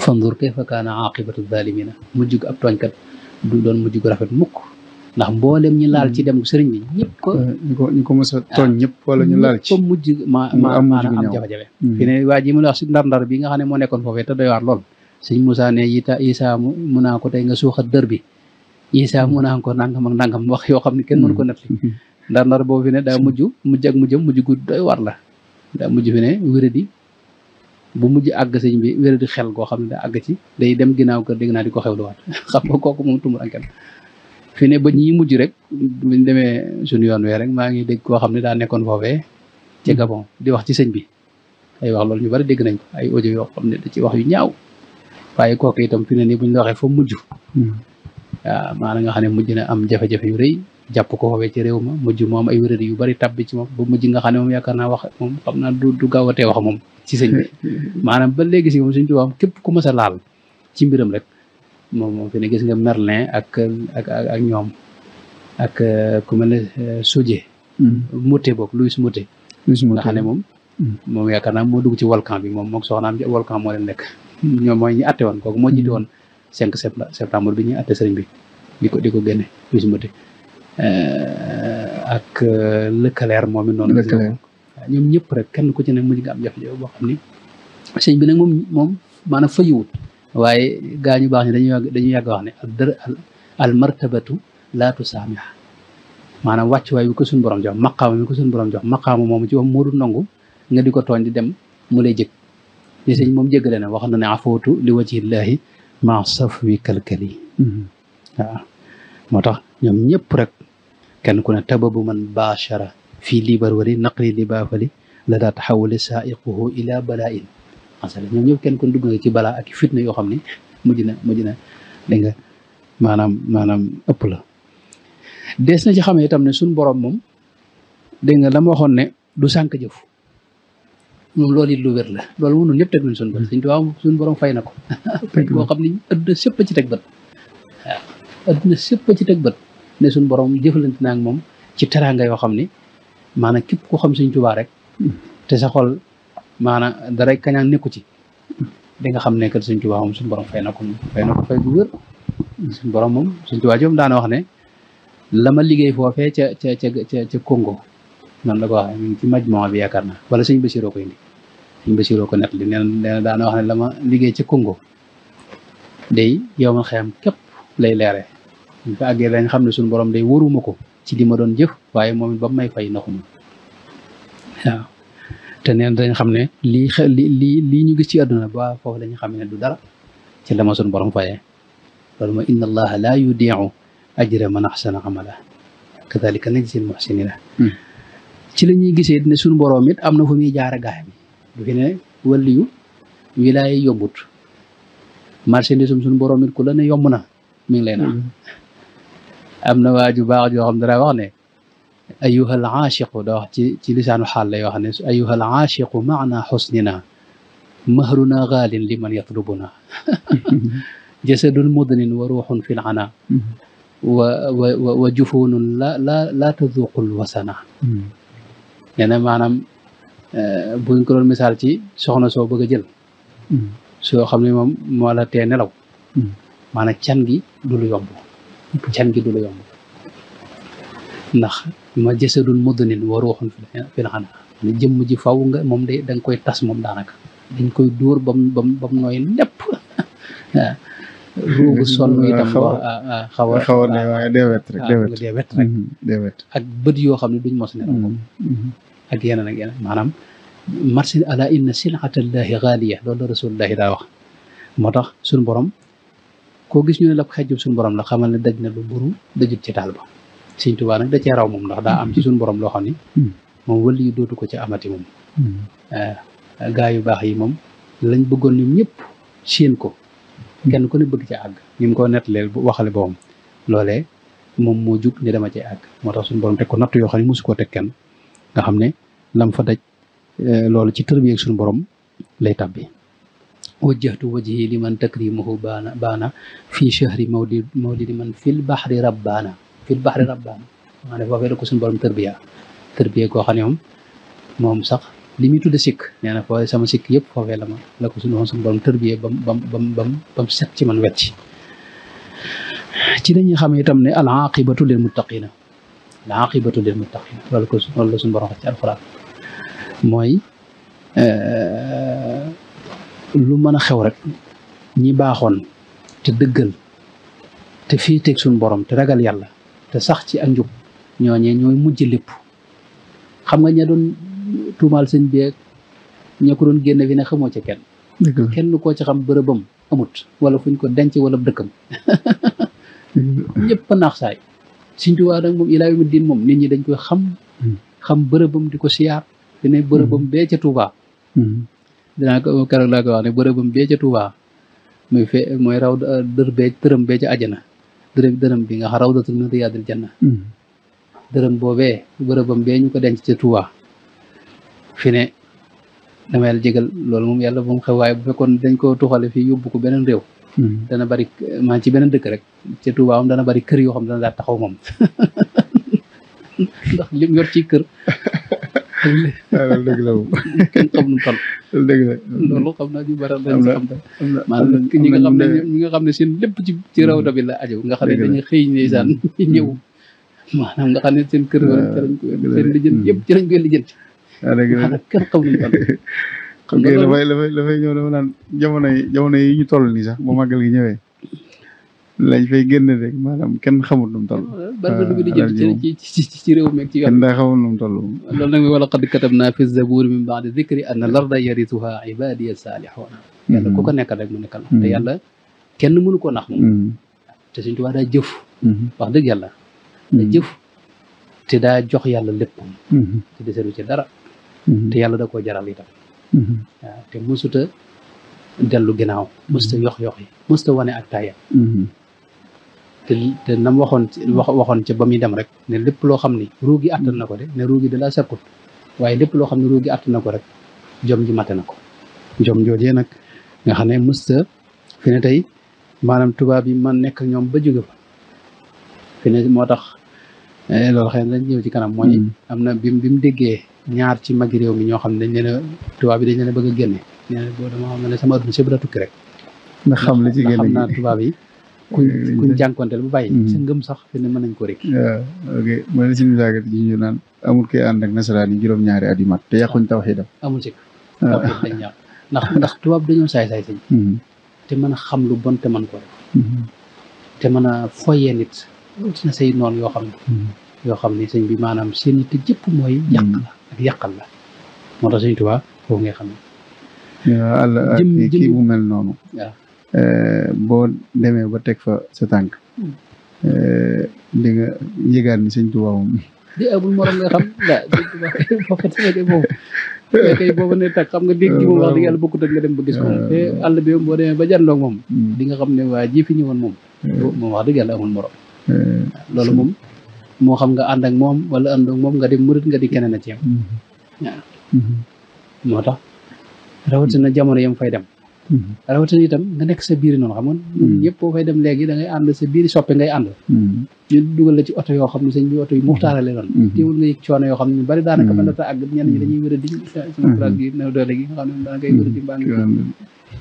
fandur kayfa kaana aqibatu zalimina mujj ab tooñkat du doon mujj gu rafet mukk ndax mboolem ñi laal ci dem sëriñ bi ñëpp ko ñu ko mos a tooñ ñëpp wala ñu laal ci mujj maanaam am jafe-jafe fi ne waa ji mu wax si ndar-ndar bi nga xam ne moo nekkoon foofee te doy waar lool sëñ Moussa ne Isa mu naa ko tey nga suuxat dër bi Isa mu naa ko nangam ak nangam wax yoo xam ne kenn mënu ko nettali ndar-ndar boobu fi ne daa mujj ak mujj gu doy war la daa mujj fi ne wéradi bu mujj àgg sëñ bi wéradi xel goo xam ne daa àgg ci day dem ginnaaw kër dégg naa di ko xewluwaat xam nga kooku moom tumur ankel fi ne ba ñi mujj rek buñ demee suñu yoon wee rek maa ngi dégg koo xam ne daa nekkoon foofee ci Gabon di wax ci sëñ bi ay wax loolu ñu bari dégg nañ ko ay audio yoo xam ne da ci wax yu ñaaw waaye kooku itam fi ne nii buñ la waxee fa mujj waaw maanaam nga xam ne mujj na am jafe-jafe yu rëy jàpp ko foofee ci réew ma mujj moom ay wéradi yu bari tabbi ci moom ba mujj nga xam ne moom yaakaar naa wax moom xam naa du gaaw a tee wax moom ci sëñ bi maanaam ba léegi si moom suñ ci wax képp ku mas a laal ci mbiram rek moom fi ne gis nga Merlin ak ñoom ak ku mel ne Sodié Mouté boog Louis Mouté nga xam ne moom yaakaar naa moo dugg ci volcan bi moom mook soxnaam ci volcan moo leen nekk ñoom mooy ñi atte woon kooku moo jiite woon 5 septembre bi ñuy atte sëriñ bi di ko génne Louis Mouté ak Leclerc moom it noonu ñoom ñëpp rek kenn ku ci ne mujj nga am jafe-jafe boo xam ni sëñ bi nag moom maanaam fayiwut waaye gaa ñu baax ñi dañuy yàgg wax ne al martabatu laa tusaamiha maanaam wàccuwaay bi ko suñu borom jox maqaama bi ko suñu borom jox maqaama moom ci wax moo du nangu nga di ko tooñ di dem mu lay jëg li sëñ moom jéggale na wax na ne afootu li wajhillahi ma safwi kalkali waaw moo tax ñoom ñëpp rek kenn ku ne tababu man baachara fii libar wari naqli li baafali la daa taxawale saaiquhu ila bala'in masala ñoom ñëpp kenn kon dugg nga ci balaa ak fitna yoo xam ne mujj na dégg nga maanaam ëpp la des na ci xamee itam ne suñu borom moom dégg nga la ma waxoon ne du sànq jëf moom loolu it lu wér la loolu moom ñëpp teg nañ suñu bët suñ tubaab suñu borom fay na ko fay koo xam ne adduna sépp ci teg bët waaw adduna sépp ci teg bët ne suñu borom jëfalante naa ak moom ci teraanga yoo xam ne maanaam képp koo xam suñ Tuubaa rek te sa xol maanaam dara kañaan nekku ci di nga xam ne kat suñ Tuubaa moom suñu borom fay na ko fay bu wér suñu borom moom suñ Tuubaa joom daana wax ne la ma liggéey foofee ca Congo noonu la ko waxee mi ngi ci majmoo bi yaakaar naa wala sëñ Bassiroo ko indi sëñ Bassiroo ko net li nee na daana wax ne la ma liggéey ca Congo day yow ma xeyam képp lay leere ñu fa àggee dañ xam ne suñu borom day waruma ko ci li ma doon jëf waaye moom it ba may fay naxuma waaw te neen dañ xam ne lii ñu gis ci àdduna ba foofu la ñu xam ne du dara ci la ma suñu borom fayee loolu mooy inna allaha la yudiu ajra man ahsana amala kadalika najzi al muhsinina ci la ñuy gisee ne suñu borom it am na fu muy jaare gaay bi du fi ne waliyu wilaaye yombut marchandise suñu borom it ku la ne yomb na mi ngi lay na am na waaju baax joo xam dara wax ne ayuha al aashiqu da wax ci lisaanu xaal lay wax ne ayuha al aashiqu maana xusnina mahruna gaalin liman yatlubuna jasadun mudnin wa ruuxun fi l ana wa jufunun la taduqul wasana nee na maanaam buñ ko doon misaal ci soxna soo bëgg a jël soo xam ne moom moo la tee nelaw maanaam can gi du lu yomb ndax ma jësadul mudnin wa ruuxun fi l ana ne jëmm ji faw nga moom da nga koy tas moom daanaka dañ koy dóor bam nooy nepp waaw ruugu sonn itam xaw a ne waaye deewet rek ak bët yoo xam ne duñ mos ne moom ak yeneen maanaam marché ala inna silatallahi gaaliya loolu la rasulullahi daa wax moo tax suñu borom koo gis ñu ne la xejjub suñu borom la xamal ne daj na lu mburu dajut ci taal ba Sëñ Tuubaa nag da cee raw moom ndax daa am ci suñu borom loo xam ni moom wëli yu dootu ko ci amati moom gaa yu baax yi moom lañ bëggoon ñoom ñëpp séen ko kenn ku ne bëgg ci àgg ni mu ko nettaleel bu waxale boppam loolee moom moo jug ni dama ci àgg moo tax suñu borom teg ko natt yoo xam ne mosu koo teg kenn nga xam ne lam fa daj loolu ci tërbiyeeg suñu borom lay tàbbi wajjahtu wajhi liman takrimuhu baana fii chahri mawlidi man fil bahri rabbaana maa ne foofee la ko suñu borom tërbiye koo xam ne moom sax li muy tudde sikk nee na foofu sama sikk yëpp foofee la ko suñu borom tërbiyee bam set ci man wecc ci dañuy xam itam ne al aqibatu lil muttaqina loolu la suñu borom wax ci alxuraan mooy lu mën a xew rek ñi baaxoon te dëggal te fii teg suñu borom te ragal yàlla te sax ci ak njub ñooñee ñooy mujj lépp xam nga ña doon tuumaal sëñ bi ak ña ko doon génne fi ne xamoo ci kenn koo ci xam bërëbam amut wala fuñ ko denc wala dëkkam ñëpp a naax saay Sëñ Tuubaa nag moom ilaa yawmi diin moom nit ñi dañ koy xam bërëbam di ko siyaar fi ne bërëbam bee ca Tuubaa dinaa ko keroog laa ko wax ne bërëbam bee ca Tuubaa mooy raw dërëm bee ca àjjana dërëm bi nga xam rawdatul min riyaadil janna dërëm boobee bërëbam bee ñu ko denc ca Tuubaa fi ne dama yàlla jégal loolu moom yàlla bu mu xew waaye bu fekkoon dañ ko tuxale fii yóbbu ko beneen réew dana bari maa ci beneen dëkk rek ca Tuubaa moom dana bari kër yoo xam dana daa taxaw moom ndax lim yor ci kër loolu dëgg la moom kenn xam nu toll dëgg la loolu xam naa ñu bari dañ si xam da maanaam ñi nga xam ne seen lépp ci rawda bi la aju nga xam ne dañuy xëy ndeysaan ñëw maanaam nga xam ne seen kër seen lijjanti yëpp ci lañ koy lijjanti maanaam kenn xam nu toll xam nga dafay ñëw dama naan jamono yi ñu toll nii sax bu màggal gi ñëwee lañ fay génn rek maanaam kenn xamul nu mu toll bari na dugg di jël ci réew mi ak ci yoon kenn daa xamul nu mu toll loolu nag wala qad katabna fi zaburi min ba'di dhikri anna larda yarisuha ibadiya salihuna yàlla ku ko nekkal rek mu nekkal te yàlla kenn mënu ko nax moom te Sëñ Tuubaa daa jëf wax dëgg yàlla da jëf te daa jox yàlla lépp te deseru ci dara te yàlla da koo jaral itam waaw te mësuta dellu ginnaaw mësuta yox yi mësuta wane ak tayam te nam waxoon ca ba muy dem rek ne lépp loo xam ni ruugi àttan na ko de ne ruugi da laa sakkut waaye lépp loo xam ne ruugi àttan na ko rek jom ji mate na ko jom joojee nag nga xam ne mësta fi ne tey maanaam tubaab yi man nekk ñoom ba jóge fa fi ne moo tax loolu xëy na dañ ñëw ci kanam mooy am na bi mu déggee ñaar ci magi réew mi ñoo xam ne dañ leen a tubaab yi dañ leen a bëgg a génne nee na boo dama xam ne sama adduna sëb la tukki rek ndax xam li ci génne xam naa tubaab yi kuñ jànkonteel bu bàyyi sa ngëm sax fi ne mën nañ ko rek waaw ok mooy la suñu saagat ji ñu naan amul koy ànd ak nasaraan yi juróom-ñaari at yu mat te yàquñ tawxiidam amul si tawxiid dañ ñaaw ndax tubaab dañoo saay-saay sañ te mën a xam lu bon te mën ko def te mën a foyee nit na say noonu yoo xam ne sëñ bi maanaam seen yitte jëpp mooy yàq la ak yàqal la moo tax Sëñ Tuubaa foofu ngay xam ne waaw àll ak kii bu mel noonu waaw boo demee ba teg fa sa tànk di nga yëgaat ni Sëñ Tuubaa moom di amul morom nga xam daa Sëñ Tuubaa foofu fekkee boobu fekkee boobu ne tag xam nga dégg gi moom wax dëgg yàlla bokkut ak nga dem ba gis moom te àll bi moom boo demee ba jandoog moom di nga xam ne waa ji fi ñëwoon moom wax dëgg yàlla amul morom loolu moom moo xam nga ànd ak moom wala ànd ak moom nga di murit nga di keneen a ci yam waaw moo tax rawatina jamono yam fay dem rawatina itam nga nekk sa biir noonu xam nga ñëpp boo fay dem léegi da ngay ànd sa biir soppe ngay ànd ñu dugal la ci oto yoo xam ne sëñ bi oto yi muxtaarale doon teewul nga yëg coono yoo xam ne bari daanaka mën na ta àgg ñenn ñi dañuy wér a di sama place gi new doole gi nga xam ne daanaka wér a di mbaa ngi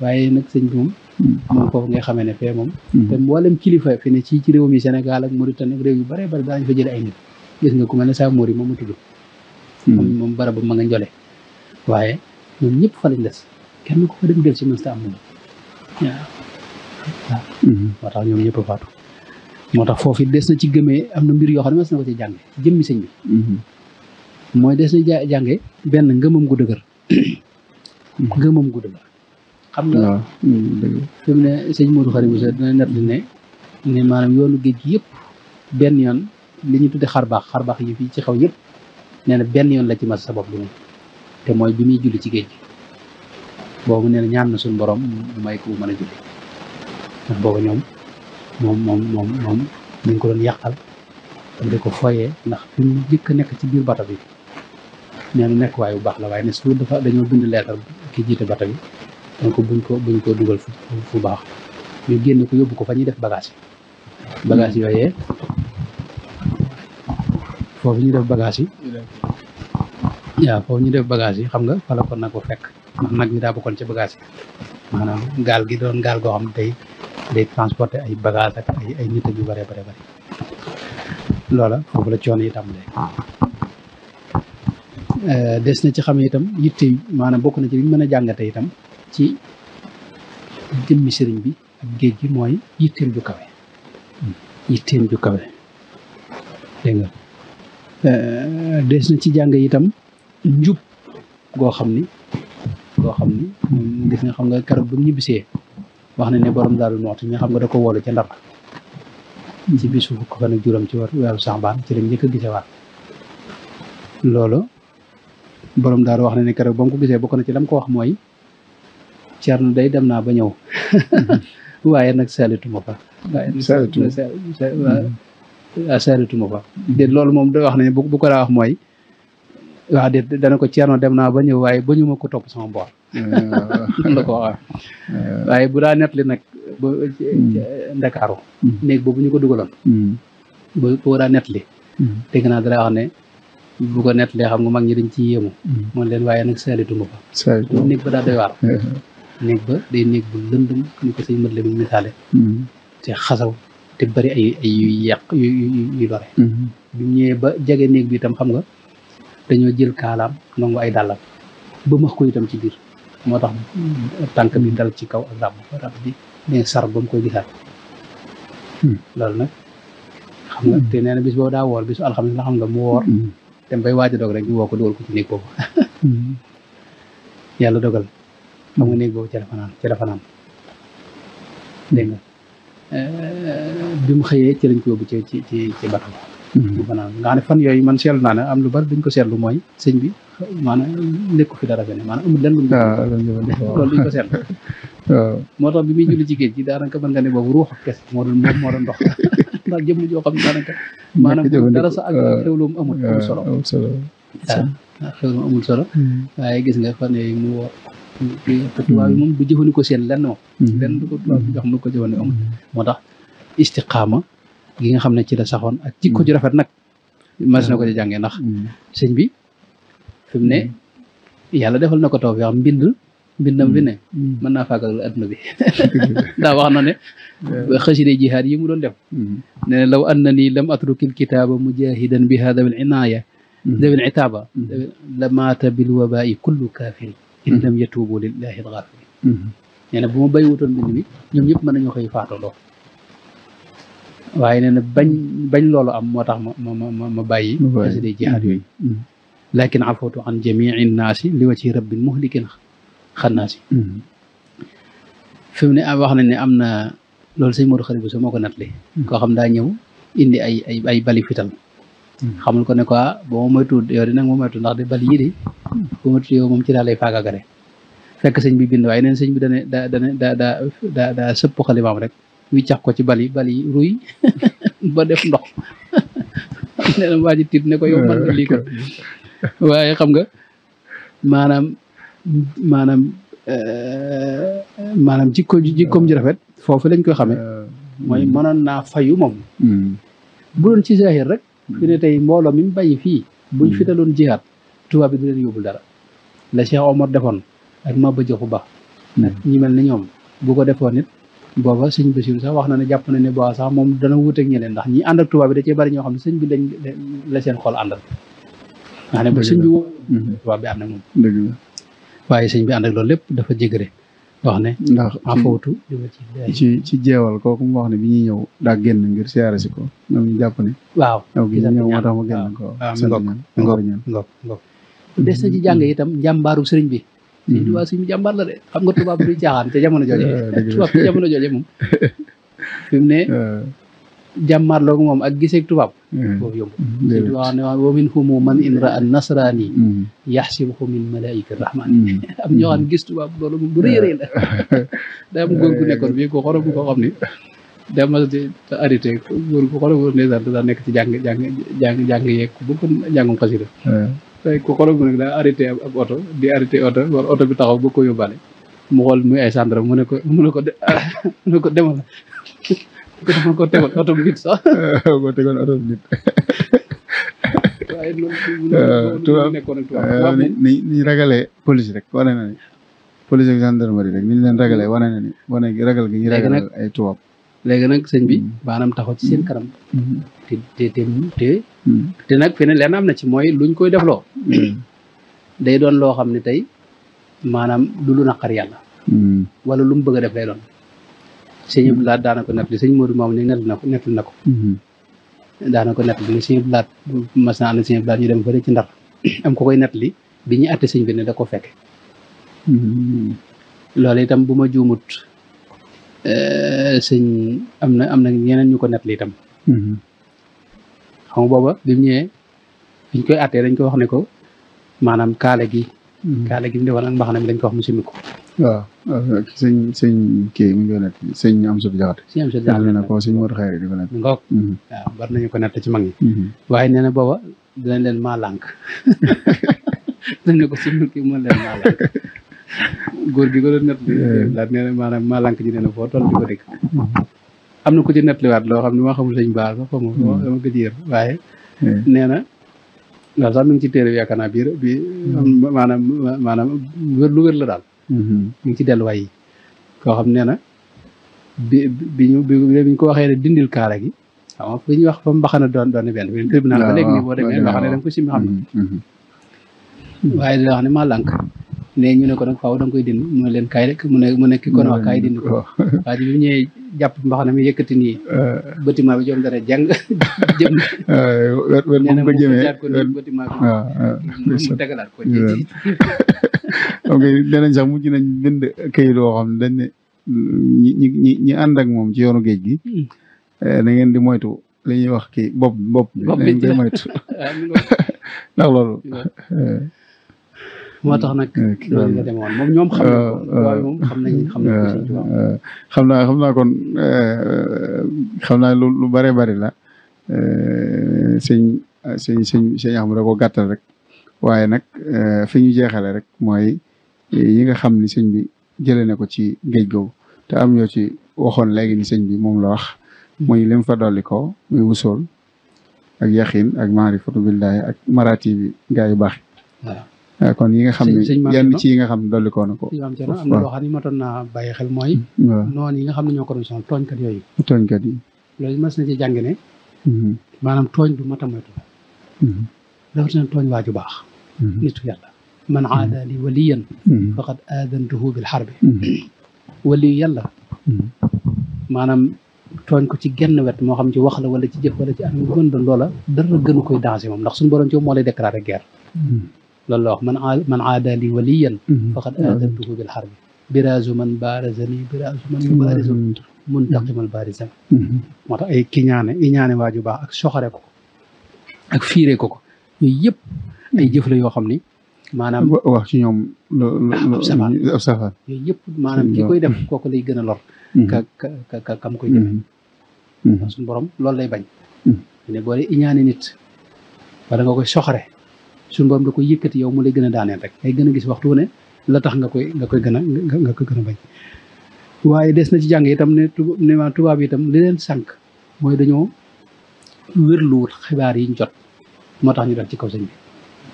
waaye nag sëñ bi moom foofu ngay xamee ne fee moom te mboolem kilifa fi ne ci réew mi Sénégal ak Mauritanie ak réew yu bare bari daañu fa jële ay nit gis nga ku mel ne saa Mori moom ma tudd moom barab ba ma nga njole waaye ñoom ñëpp fa lañ des kenn ko fa dem del si mësta am moom waaw moo tax ñoom ñëpp a faatu moo tax foofu des na ci gëmee am na mbir yoo xam ne mas na ko ci jànge ci jëmmi sëñ bi mooy des na jànge benn ngëmam gu dëgër ngëmam gu dëgër xam nga fi mu ne sëñ Modou Khari Moussa dina net di ne maanaam yoonu géej gi yëpp benn yoon li ñu tudde xar baax yi fii ci xaw yëpp nee na benn yoon la ci mas sabab lu mu te mooy bi muy julli ci géej gi boobu nee na ñaan na suñu borom mu may ko mën a julli ndax boobu ñoom moom ñu ngi ko doon yàqal di ko foyee ndax fi mu jëkk a nekk ci biir bato bi nee na nekk waaye bu baax la waaye ne su dafa dañoo bind leetar ki jiite bato bi donc buñ ko dugal fu baax ñu génn ko yóbbu ko fa ñuy def bagage yooyee foofu ñu def bagage yi waaw foofu ñu def bagage yi xam nga fala kon na ko fekk ndax nag mi daa bokkoon ci bagage yi maanaam gaal gi doon gaal goo xam ne day transporter ay bagage ak ay nit yu bare loola foofu la coono yi tàmbalee des na ci xam itam yitte maanaam bokk na ci li ñu mën a jàngate itam ci jëmmi sëriñ bi ak géej gi mooy yitteem ju kawe dégg nga des na ci jàng itam njub goo xam ni gis nga xam nga keroog ba mu ñibbisee wax na ne borom Daaru Muxti nga xam nga da ko woolu ca Ndar ci bisu fukk fan ak juróom ci weeru Saxbaan ci lañ njëkk a gisewaat loolu borom Daaru wax na ne keroog ba mu ko gisee bokk na ci lam ko wax mooy Ceerno day dem naa ba ñëw waaye nag saalituma fa saalituma fa de loolu moom da wax ne bu ko daa wax mooy wax de dana ko Ceerno dem naa ba ñëw waaye ba ñu ma ko topp sama boor la ko wax waaye bu daa nettali nag ba Ndakaaru néeg boobu ñu ko dugaloon bu daa nettali dégg naa dara wax ne bu ko nettalee xam nga mag ñi dañ ci yéemu moom leen waaye nag saalituma fa néeg ba daa doy waar néeg ba day néeg bu lëndëm ñu ko sëñ mët la mi misaale te xasaw te bari ay yuy yàq yuy lore bi mu ñëwee ba jege néeg bi itam xam nga dañoo jël kaalaam nangu ay dàllam ba max ko itam ci biir moo tax tànk bi dal ci kaw ak ràbb bi ne sar ba mu koy gisaat loolu nag xam nga te nee na bis boobu daa woor bisu alxames la xam nga mu woor dem bay waaj a doog rek ñu woo ko dugal ko ci néeg boobu yàlla dogal xam nga néeg boobu ci la fanaan dégg nga bi mu xëyee ci lañ ko yóbbu ci bato bu fanaan nga xam ne fan yooyu man seetlu naa ne am lu bari duñ ko seetlu mooy sëñ bi maanaam nekku fi dara fene maanaam amul lenn lu loolu duñ ko seetlu moo tax bi muy julli ci géej gi daanaka mën nga ne boobu ruux ak kese moo doon ndox ndax jëmm joo xam ne daanaka maanaam dara sa ak xewloom amul solo waaw xewloom amul solo waaye gis nga fan yooyu mu woor tubaab yi moom du jëfandikoo seen lenn moom lenn du ko tubaab bi jox mu ko jëfandikoo amul moo tax istiqaama gi nga xam ne ci la saxoon ak jikko ju rafet nag mas na ko ci jàngee ndax sëñ bi fi mu ne yàlla defal na ko taw fi xam mbindam fi ne mën naa faagal adduna bi daa wax na ne xasida jihaad yi mu doon def ne law annani lam atrukil kitaaba mujahidan bi hada bil inaaya dawil itaaba la maata bil wabai kullu kaafiri in lam yatuubu lillahi alxaafiri nee na bu ma béy wutoon mbind mi ñoom ñëpp mën nañoo xëy faatandoo waaye nee na bañ loolu am moo tax ma bàyyi xasida jihaad yooyu lakin afawtu an jamii nnaasi li wajhi rabbin muhlikin xannaasi fi mu ne wax nañ ne am na loolu sëñ Modou Khari Bousso moo ko nattali koo xam daa ñëw indi ay bali fital xamul ko ne quoi boo ma moytu yow di nag ma moytu ndax de bali yii de bu ma tudd yow moom ci daal lay faagagare fekk sëñ bi bind waaye neen sëñ bi daa sëpp xalimaam rek wiccax ko ci bali ruy ba def ndox nee na waa ji tiit ne ko yow man nga lii ko waaye xam nga maanaam jikkoom ji rafet foofu lañ koy xamee mooy mënoon naa fayu moom bu doon ci zahir rek fi ne tey mbooloo mi mu bàyyi fii buñ fitaloon jihaat tubaab bi du leen yóbbul dara la Cheikh Omar defoon ak Maba Jaxu Ba nag ñi mel ni ñoom bu ko defoon nit booba sëñ Bassirou sax wax na ne jàpp na ne booba sax moom dana wuuteeg ñeneen ndax ñi ànd ak tubaab bi da cee bari ñoo xam ne sëñ bi lañ la seen xol àndal nga ne bu sëñ bi woo tubaab bi ànd ak moom waaye sëñ bi ànd ak loolu lépp dafa jégre wax ne ndax afawtu ci jeewal kooku mu wax ne bi ñuy ñëw daa génn ngir siyaare si ko ñoom ñu jàpp ne waaw aw gi ñëw moo tax mu génn ko ngoog des na ci jàng itam njàmbaaru sëriñ bi sëñ Tuubaa sëñ bi jàmbaar la de xam nga tubaab bi duy caaxaan ca jamono jooje tubaab ci jamono jooje moom fi mu ne jàmmaarloog moom ak giseeg tubaab boobu yomb sëñ bi wax ne wa minhum man in ra'a nasrani yaxsibuhu min malaa'ika rahman am ñoo xam ne gis tubaab loolu moom bu rëy rëy la daa am góor gu nekkoon bii ko xorom ko xam ne daa mas di arrêté góor gu xorom ndeysaan daa nekk ci jàng yeeg bu ko jàngum xasida tey ko xorom gu nag daa arrêté ab oto di arrêté oto war oto bi taxaw ba ko yóbbaale mu xool muy ay centre mu ne ko demal ko tegoon oto bu nit sax ko tegoon oto bu nit waaye loolu nekkoon ak tubaab ni ragalee police rek wane na ni police ak gendarmerie rek ni ñu leen ragalee wane na ni wane ragal gi ñu ragal ay tubaab léegi nag sëñ bi maanaam taxaw ci seen kanam te nag fi ne leen am na ci mooy luñ koy def loo day doon loo xam ne tey maanaam lu naqar yàlla wala lu mu bëgg a def lay doon sëñ Abdou Lahad daana ko nettali sëñ Modou moom ni nettali na ko daana ko nettali ne sëñ Abdou Lahad mas na ànd sëñ Abdou Lahad ñu dem fële ci Ndar am ko koy nettali bi ñuy atte sëñ bi ne da ko fekke loolu itam bu ma juumut sëñ am na ñeneen ñu ko nettali itam xam nga booba bi mu ñëwee biñ koy attee dañ ko wax ne ko maanaam kaale gi mu defoon ak mbaxana mi dañ ko wax mu simmi ko waaw sëñ kii mu ngi ko nett sëñ Amsatu Jaxate sëñ Amsatu Jaxate na ko sëñ Modou Xayri di ko nett ngoog waaw war nañu ko nett ci mag ñi waaye nee na booba dinañ leen maa lànk dañ ne ko simmi kii mën leen maa lànk góor gi ko doon nett daal nee na maanaam maa lànk ji nee na foo toll di ko dégg am na ku ci nettaliwaat loo xam ne maa xamul sëñ Ba sax xamu dama ko ci yër waaye nee na loolu sax mi ngi ci téere yaakaar naa biir bi maanaam lu wér la daal mi ngi ci delluwaay yi koo xam nee na bi ñu ko waxee ne dindil kaala gi xam nga fu ñuy wax fa mbaxana doon benn bi tribunal ba léegi nii boo demee mbaxana da nga ko simmi xam ne waaye dina wax ne maa lànk ne ñu ne ko nag faaw da nga koy dind mu ne leen kaay rek mu ne ki kon wax kaay dind ko waa ji bi mu ñëwee jàpp mbaxana mi yëkkati nii bâtiment bi joom dara jàng jëm wet bu ko jëmee ko nii bâtiment bi mu tegalaat ko ok danañ sax mujj nañ bind këyit woo xam ne dañ ne ñi ànd ak moom ci yoonu géej gi da ngeen di moytu li ñuy wax kii bopp bi da ngeen koy moytu ndax loolu moo tax nag loolu nga demoon moom ñoom xam nañ ko waaye moom xam nañ ko xam naa kon xam naa lu bare bari la sëñ Ahmadu da ko gàttal rek waaye nag fi ñu jeexale rek mooy yi nga xam ni sëñ bi jëlee na ko ci géej googu te am yoo ci waxoon léegi ni sëñ bi moom la wax muy lim fa dolli ko muy wusool ak yaxin ak maarifatu billaahi ak maraati bi gaa yu baax yi kon yi nga xam ne yenn ci yi nga xam ne dolli ko na ko am na loo xam ne matoon naa bàyyi xel mooy noonu yi nga xam ne ñoo ko doon sonal tooñkat yooyu tooñkat yi loolu mas na ci jàng ne maanaam tooñ du mata moytu dafa na tooñ waaju baax nitu yàlla man aada li waliyan faqad aadantuhu bil harbi waliyu yàlla maanaam tooñ ko ci genn wet moo xam ci wax la wala ci jëf wala ci am gën doon loola dara gënu koy danger moom ndax suñu borom ci moo lay déclaré guerre loolu la wax man aada li waliyan faqad aadantuhu bil harbi biraazu man baarazani biraazu man yubaarizu muntaqimal baarizan moo tax ay iñaane waaju baax ak soxare ko ak fiire ko yooyu yëpp ay jëf la yoo xam ni maanaam wax ci ñoom ab safaan yooyu yëpp maanaam ki koy def kooku lay gën a lor kam koy jëf ndax suñu borom loolu lay bañ ne boo dee iñaane nit wala nga koy soxare suñu borom da koy yëkkati yow mu lay gën a daaneel rek ngay gën a gis waxtu wu ne la tax nga koy gën a bañ waaye des na ci jàng itam ne ma tubaab yi itam li leen sànq mooy dañoo wérluwut xibaar yi ñu jot moo tax ñu dal ci kaw sëñ bi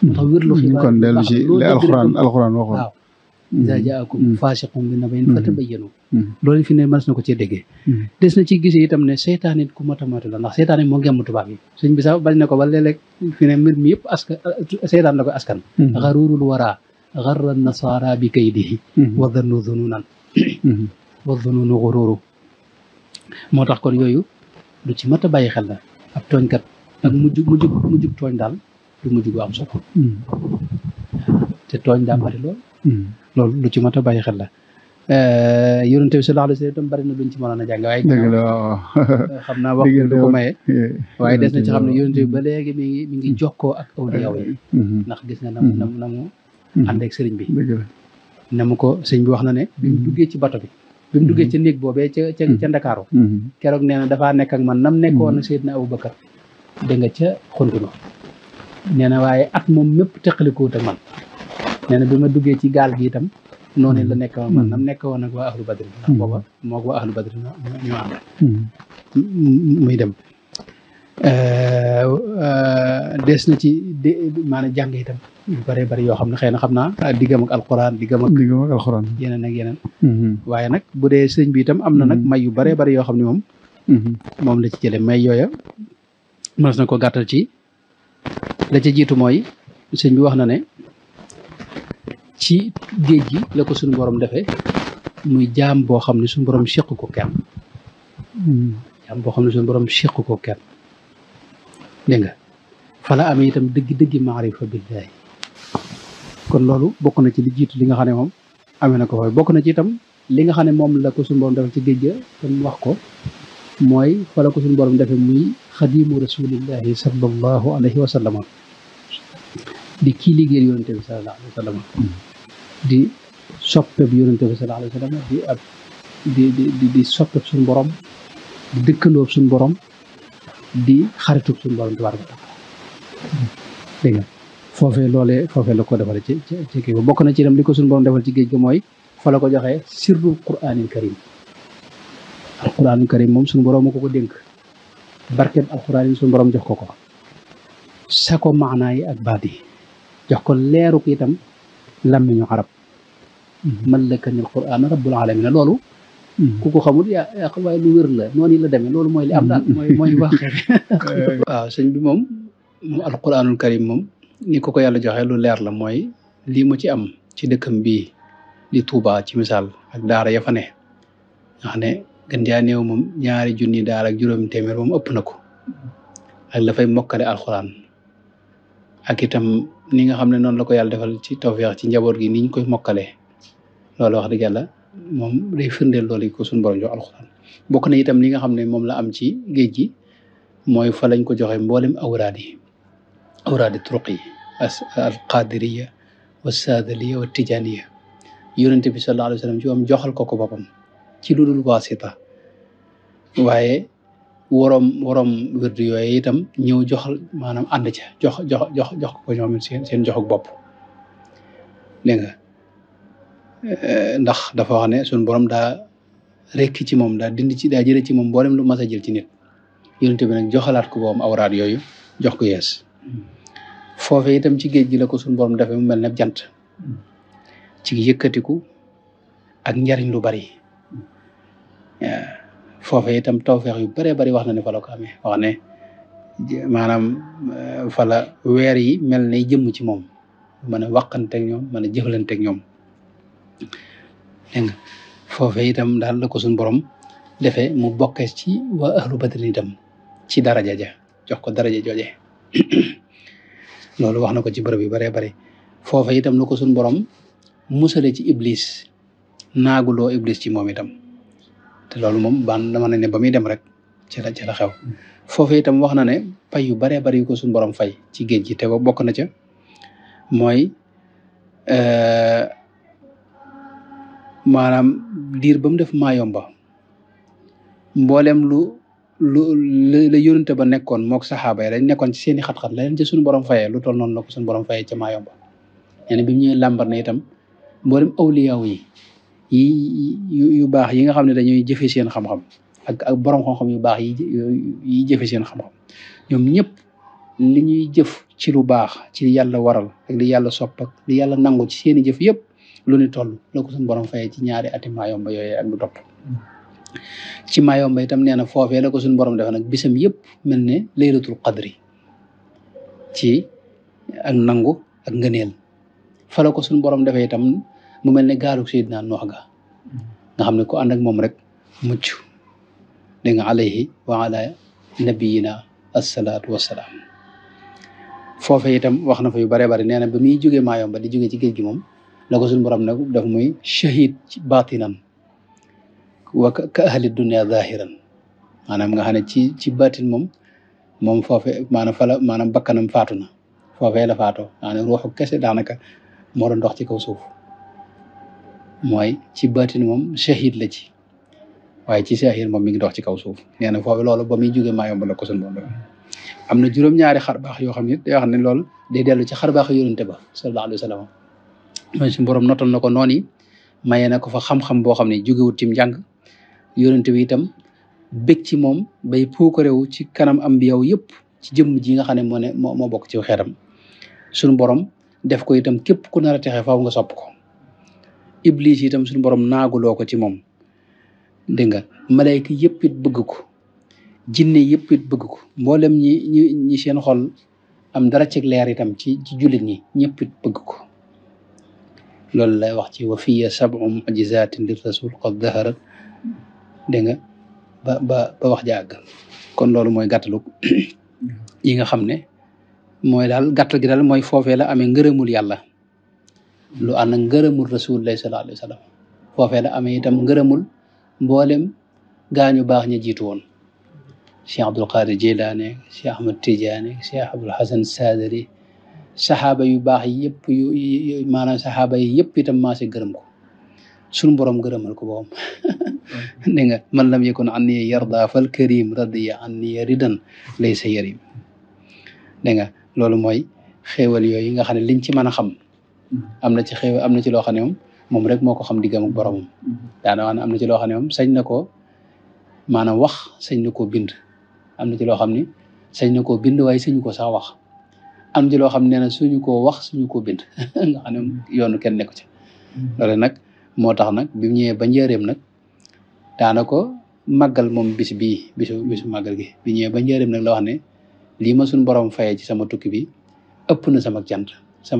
moo tax wérlu xibaar kon dellu ci li alxuraan waxoon waaw iza jaakum faasiqun bi naba'in fatabayyanu loolu fi ne mën na ko cee déggee des na ci gisee itam ne seytaane ku motamatu la ndax seytaane moo ngemm tubaab yi sëñ bi sax bañ na ko ba léeg-léeg fi ne mbir mi yëpp seytaan la ko askan xaruurul wara xarra nasaara bi kaydihi wa dannu zununan wa zununu xururu moo tax kon yooyu lu ci mat a bàyyi xel la ab tooñkat ak mujjug tooñ daal du mujj gu am solo te tooñ daa bari loolu lu ci mat a bàyyi xel la yonent bi sallallahu alayhi wa sallam itam bari na luñ ci mënoon a jàng waaye dëgg la waaw xam naa waxtu du ko maye waaye des na ci xam ne yonent bi ba léegi mi ngi jokkoo ak awliyaa yi ndax gis nga na mu ànd ak sëriñ bi dëgg la na mu ko sëriñ bi wax na ne bi mu duggee ci bato bi bi mu duggee ca néeg boobee ca Ndakaaru keroog nee na dafaa nekk ak man nam nekkoon Seydina Aboubacar dégg nga ca xuntuno nee na waaye at moom mépp teqalikuwut ak man nee na bi ma duggee ci gaal gi itam noonu la nekk man nam nekk woon ak waa ahlu badri ndax booba moo ko waa ahlu badri ñoo ànd muy dem des na ci maanaam jàng itam yu bëree bëri yoo xam ne xëy na xam naa diggam ak alquran diggam ak alquran yeneen ak yeneen waaye nag bu dee sëñ bi itam am na nag may yu bëree bëri yoo xam ne moom la ci jële may yooya mënees na ko gàttal ci la ca jiitu mooy sëñ bi wax na ne ci géej gi la ko suñu borom defee muy jaam boo xam ne suñu borom seq ko kenn jaam boo xam ne suñu borom seq ko kenn dégg nga fala amee itam dëggi maarifa billahi kon loolu bokk na ci li jiitu li nga xam ne moom amee na ko fooy bokk na ci itam li nga xam ne moom la ko suñu borom defee ci géej ga te mu wax ko mooy fa la ko suñu borom defee muy xadimu rasulillahi sallallahu alayhi wa sallam di kii liggéeyal yonente bi sallallahu alayhi wa sallam di soppeb yonente bi sallallahu alayhi wa sallam di ab di soppeb suñu borom di dëkkandoob suñu borom di xaritub suñu borom tabaaraka wa taala dégg nga foofee la ko defal ci kii ba bokk na ci itam li ko suñu borom defal ci géej ga mooy fa la ko joxee sirrul quraanil karim alquraanul karim moom suñu borom moo ko dénk barkeb alquraan yi suñu borom jox ko sa ko maanaa yi ak baat yi jox ko leeru ko itam làmmiñu arab mallakanil quraan rabbul alamin loolu ku ko xamul yaa xam waaye lu wér la noonu la demee loolu mooy li am daal mooy wax waaw sëñ bi moom alquraanul karim moom ni ko yàlla joxe lu leer la mooy lii mu ci am ci dëkkam bii di Touba ci misaal ak daara ya fa ne nga xam ne gën jaa néew moom 2 junni daara ak 5 téeméer moom ëpp na ko ak la fay mokkale alxuraan ak itam ni nga xam ne noonu la ko yàlla defal ci tawfeex ci njaboot gi ni ñu koy mokkalee loolu wax dëgg yàlla moom day firndeel loolu ko suñu borom jox alxuraan bokk na itam li nga xam ne moom la am ci géej gi mooy fa lañ ko joxe mboolem awraadi turuq yi al qadiriya wa saadaliya wa tijaniya yonente bi sallallahu alayhi wa sallam ci moom joxal ko boppam ci lu dul waasita waaye worom wirdu yooyu itam ñëw joxal maanaam ànd ca jox ko ñoom seen joxuk bopp dégg nga ndax dafa wax ne suñu borom daa rekk ci moom daa jële ci moom mboolem lu mas a jël ci nit yonente bi nag joxalaat ko boppam awraad yooyu jox ko yees foofe itam ci géej gi la ko suñu borom defee mu mel ne jant ci yëkkatiku ak njariñ lu bari foofe itam tawfeex yu bëree bëri wax na ne fa la ko amee wax ne maanaam fa la weer yi mel ne jëmm ci moom mën a waqanteeg ñoom mën a jëflanteeg ñoom dégg nga foofe itam daal la ko suñu borom defee mu bokkee ci waa ahlu badri itam ci daraja ja jox ko daraja jooje loolu wax na ko ci bërëb yu bëree bëri foofe itam la ko suñu borom musale ci iblis naaguloo iblis ci moom itam te loolu moom dama ne ba muy dem rek ci la xew foofu itam wax na ne pay yu baree bari yu ko suñu borom fay ci géej gi te bokk na ca mooy maanaam diir ba mu def Maayomba mboolem lu la yónente ba nekkoon mook saxaaba yi dañ nekkoon ci seeni xat-xat la leen ci suñu borom fayee lu toll noonu la ko suñu borom fayee ca Maayomba nee na bi mu ñëwee làmbar na itam mboolem awliyaaw yu baax yi nga xam ne dañuy jëfe seen xam-xam ak borom xam-xam yu baax yi jëfe seen xam-xam ñoom ñëpp li ñuy jëf ci lu baax ci li yàlla waral ak li yàlla sopp ak li yàlla nangu ci seeni jëf yëpp lu ni toll la ko suñu borom fayee ci 2 ati Maayomba yooyu ak lu topp ci Maayomba itam nee na foofee la ko suñu borom defe nag bisam yëpp mel ne laylatul qadri ci ak nangu ak ngëneel fa la ko suñu borom defee itam mu mel ne gaalug Seydina Noox ga nga xam ne ko ànd ak moom rek mucc dégg nga alayhi wa ala nabiyina assalaatu wassalaam foofe itam wax na fa yu bare bari nee na ba muy jógee Maayomba di jógee ci géej gi moom la ko suñu borom nag daf muy shahid ci batinan wa ka ahli dunia zahiran maanaam nga xam ne ci batin moom foofe maanaam bakkanam faatu na foofee la faatoo maanaam ruuxu kese daanaka moo doon dox ci kaw suuf mooy ci batin moom shahid la ci waaye ci zahir moom mi ngi dox ci kaw suuf nee na foofu loolu ba muy jógee maa yomb la ko suñu borom am na juróom-ñaari xarbaax yoo xam ne day wax ne loolu day dellu ci xarbaax yonente ba sallallahu alayhi wa sallam mooy suñu borom notal na ko noonu yi mayee na ko fa xam-xam boo xam ne jógewut ci njàng yonente bi itam bég ci moom bay puukarewu ci kanam ambiyaw yëpp ci jëmm ji nga xam ne moo bokk ci xeetam suñu borom def ko itam képp ku nar a texe faaw nga sopp ko iblis itam suñu borom naaguloo ko ci moom dégg nga malayka yëpp it bëgg ko jinne yëpp it bëgg ko mboolem ñi seen xol am dara ci leer itam ci jullit ñi ñëpp it bëgg ko loolu lay wax ci wa fiya sab'u mu'jizatin lir rasul qad zaharat dégg nga ba wax jàgg kon loolu mooy gàttalu yi nga xam ne mooy daal gàttal gi daal mooy foofee la amee ngërëmul yàlla lu ànd ak ngërëmul rasulullah sallallahu alayhi wa sallam foofee la amee itam ngërëmul mboolem gaañu baax ña jiitu woon Cheikh Abdul Qadir Jilani Cheikh Ahmad Tidiane Cheikh Abdul Hasan Sadari saxaaba yu baax yëpp maanaam saxaaba yi yëpp itam maa si gërëm ko suñu borom gërëmal ko boom dégg nga man lam yakun anni yarda fal karim radiya anni ridan laysa yarim dégg nga loolu mooy xéewal yooyu nga xam ne liñ ci mën a xam am na ci xéewal am na ci loo xam ne moom rek moo ko xam diggam ak boromam daana wax ne am na ci loo xam ne moom sañ na koo maanaam wax sañ na koo bind am na ci loo xam ne sañ na koo bind waaye sañu ko sax wax am na ci loo xam ne nee na suñu koo wax suñu koo bind nga xam ne yoonu kenn nekku ci loolu nag moo tax nag bi mu ñëwee ba njëreem nag daana ko màggal moom bisu màggal gi bi ñëwee ba njëreem nag la wax ne lii ma suñu borom fayee ci sama tukki bi ëpp na sama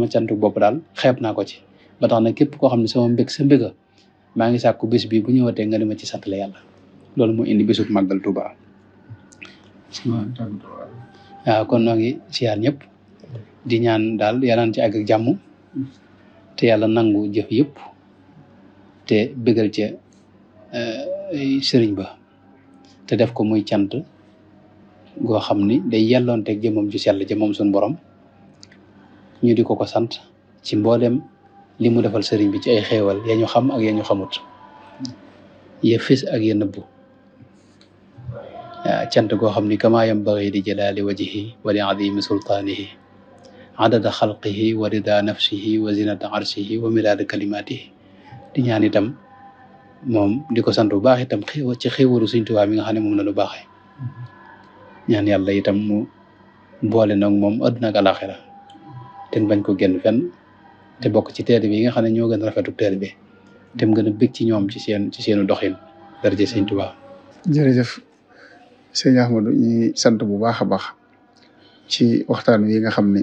cantu bopp daal xeeb naa ko ci ba tax na képp koo xam ne sama mbég sa mbéga maa ngi sàkku bis bi bu ñëwatee nga di ma ci santale yàlla loolu moo indi bisub màggal Tuuba waaw kon noo ngi siyaar ñëpp di ñaan daal yanaan ci àgg ak jàmm te yàlla nangu jëf yëpp te bégal ca sëriñ ba te def ko muy cant goo xam ni day yelloonteeg jëmam ju sell ja moom suñu borom ñu di ko sant ci mboolem li mu defal sëriñ bi ci ay xéewal ya ñu xam ak ya ñu xamut ya fis ak ya nëbbu cant goo xam ni kama yambagi li jalaali wajhihi wa li azimi sultaanihi adada xalqihi wa rida nafsihi wa zinata arshihi wa milaada kalimatihi di ñaan itam moom di ko sant bu baax itam ci xéewalu Sëriñ Tuubaa mi nga xam ne moom la lu baaxee ñaan yàlla itam mu boole nag moom àdduna ak alaxira te bañ ko génn fenn te bokk ci teer bi yi nga xam ne ñoo gën a rafetu teer bi te mu gën a bég ci ñoom ci seenu doxin daraje Sëriñ Tuubaa. jërëjëf sëñ Ahmadou ñuy sant bu baax a baax ci waxtaan wi nga xam ni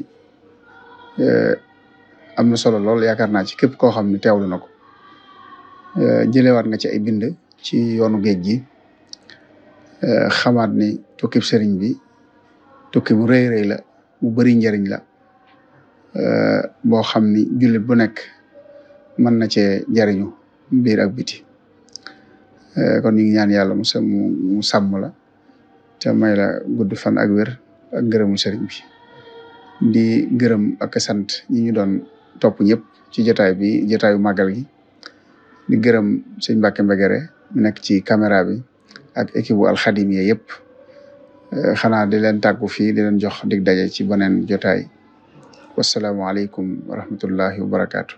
am na solo lool yaakaar naa ci képp koo xam ne teewlu na ko jëlewaat nga ci ay bind ci yoonu géej gi xamaat ni tukkib sëriñ bi tukki bu rëy rëy la bu bari njëriñ la boo xam ni jullit bu nekk mën na cee jariñu biir ak biti kon ñu ngi ñaan yàlla mu sàmm la te may la gudd fan ak wér ak gërëmu sëriñ bi di gërëm ak sant ñi ñu doon topp ñëpp ci jotaay bi jotaayu màggal gi di gërëm sëñ Mbàkke Mbegere mu nekk ci caméra bi ak équipe bu alxadimiya yëpp xanaa di leen tàggu fii di leen jox dig daje ci beneen jotaay wasalaamualeykum wa rahmatullahi wa barakaatu.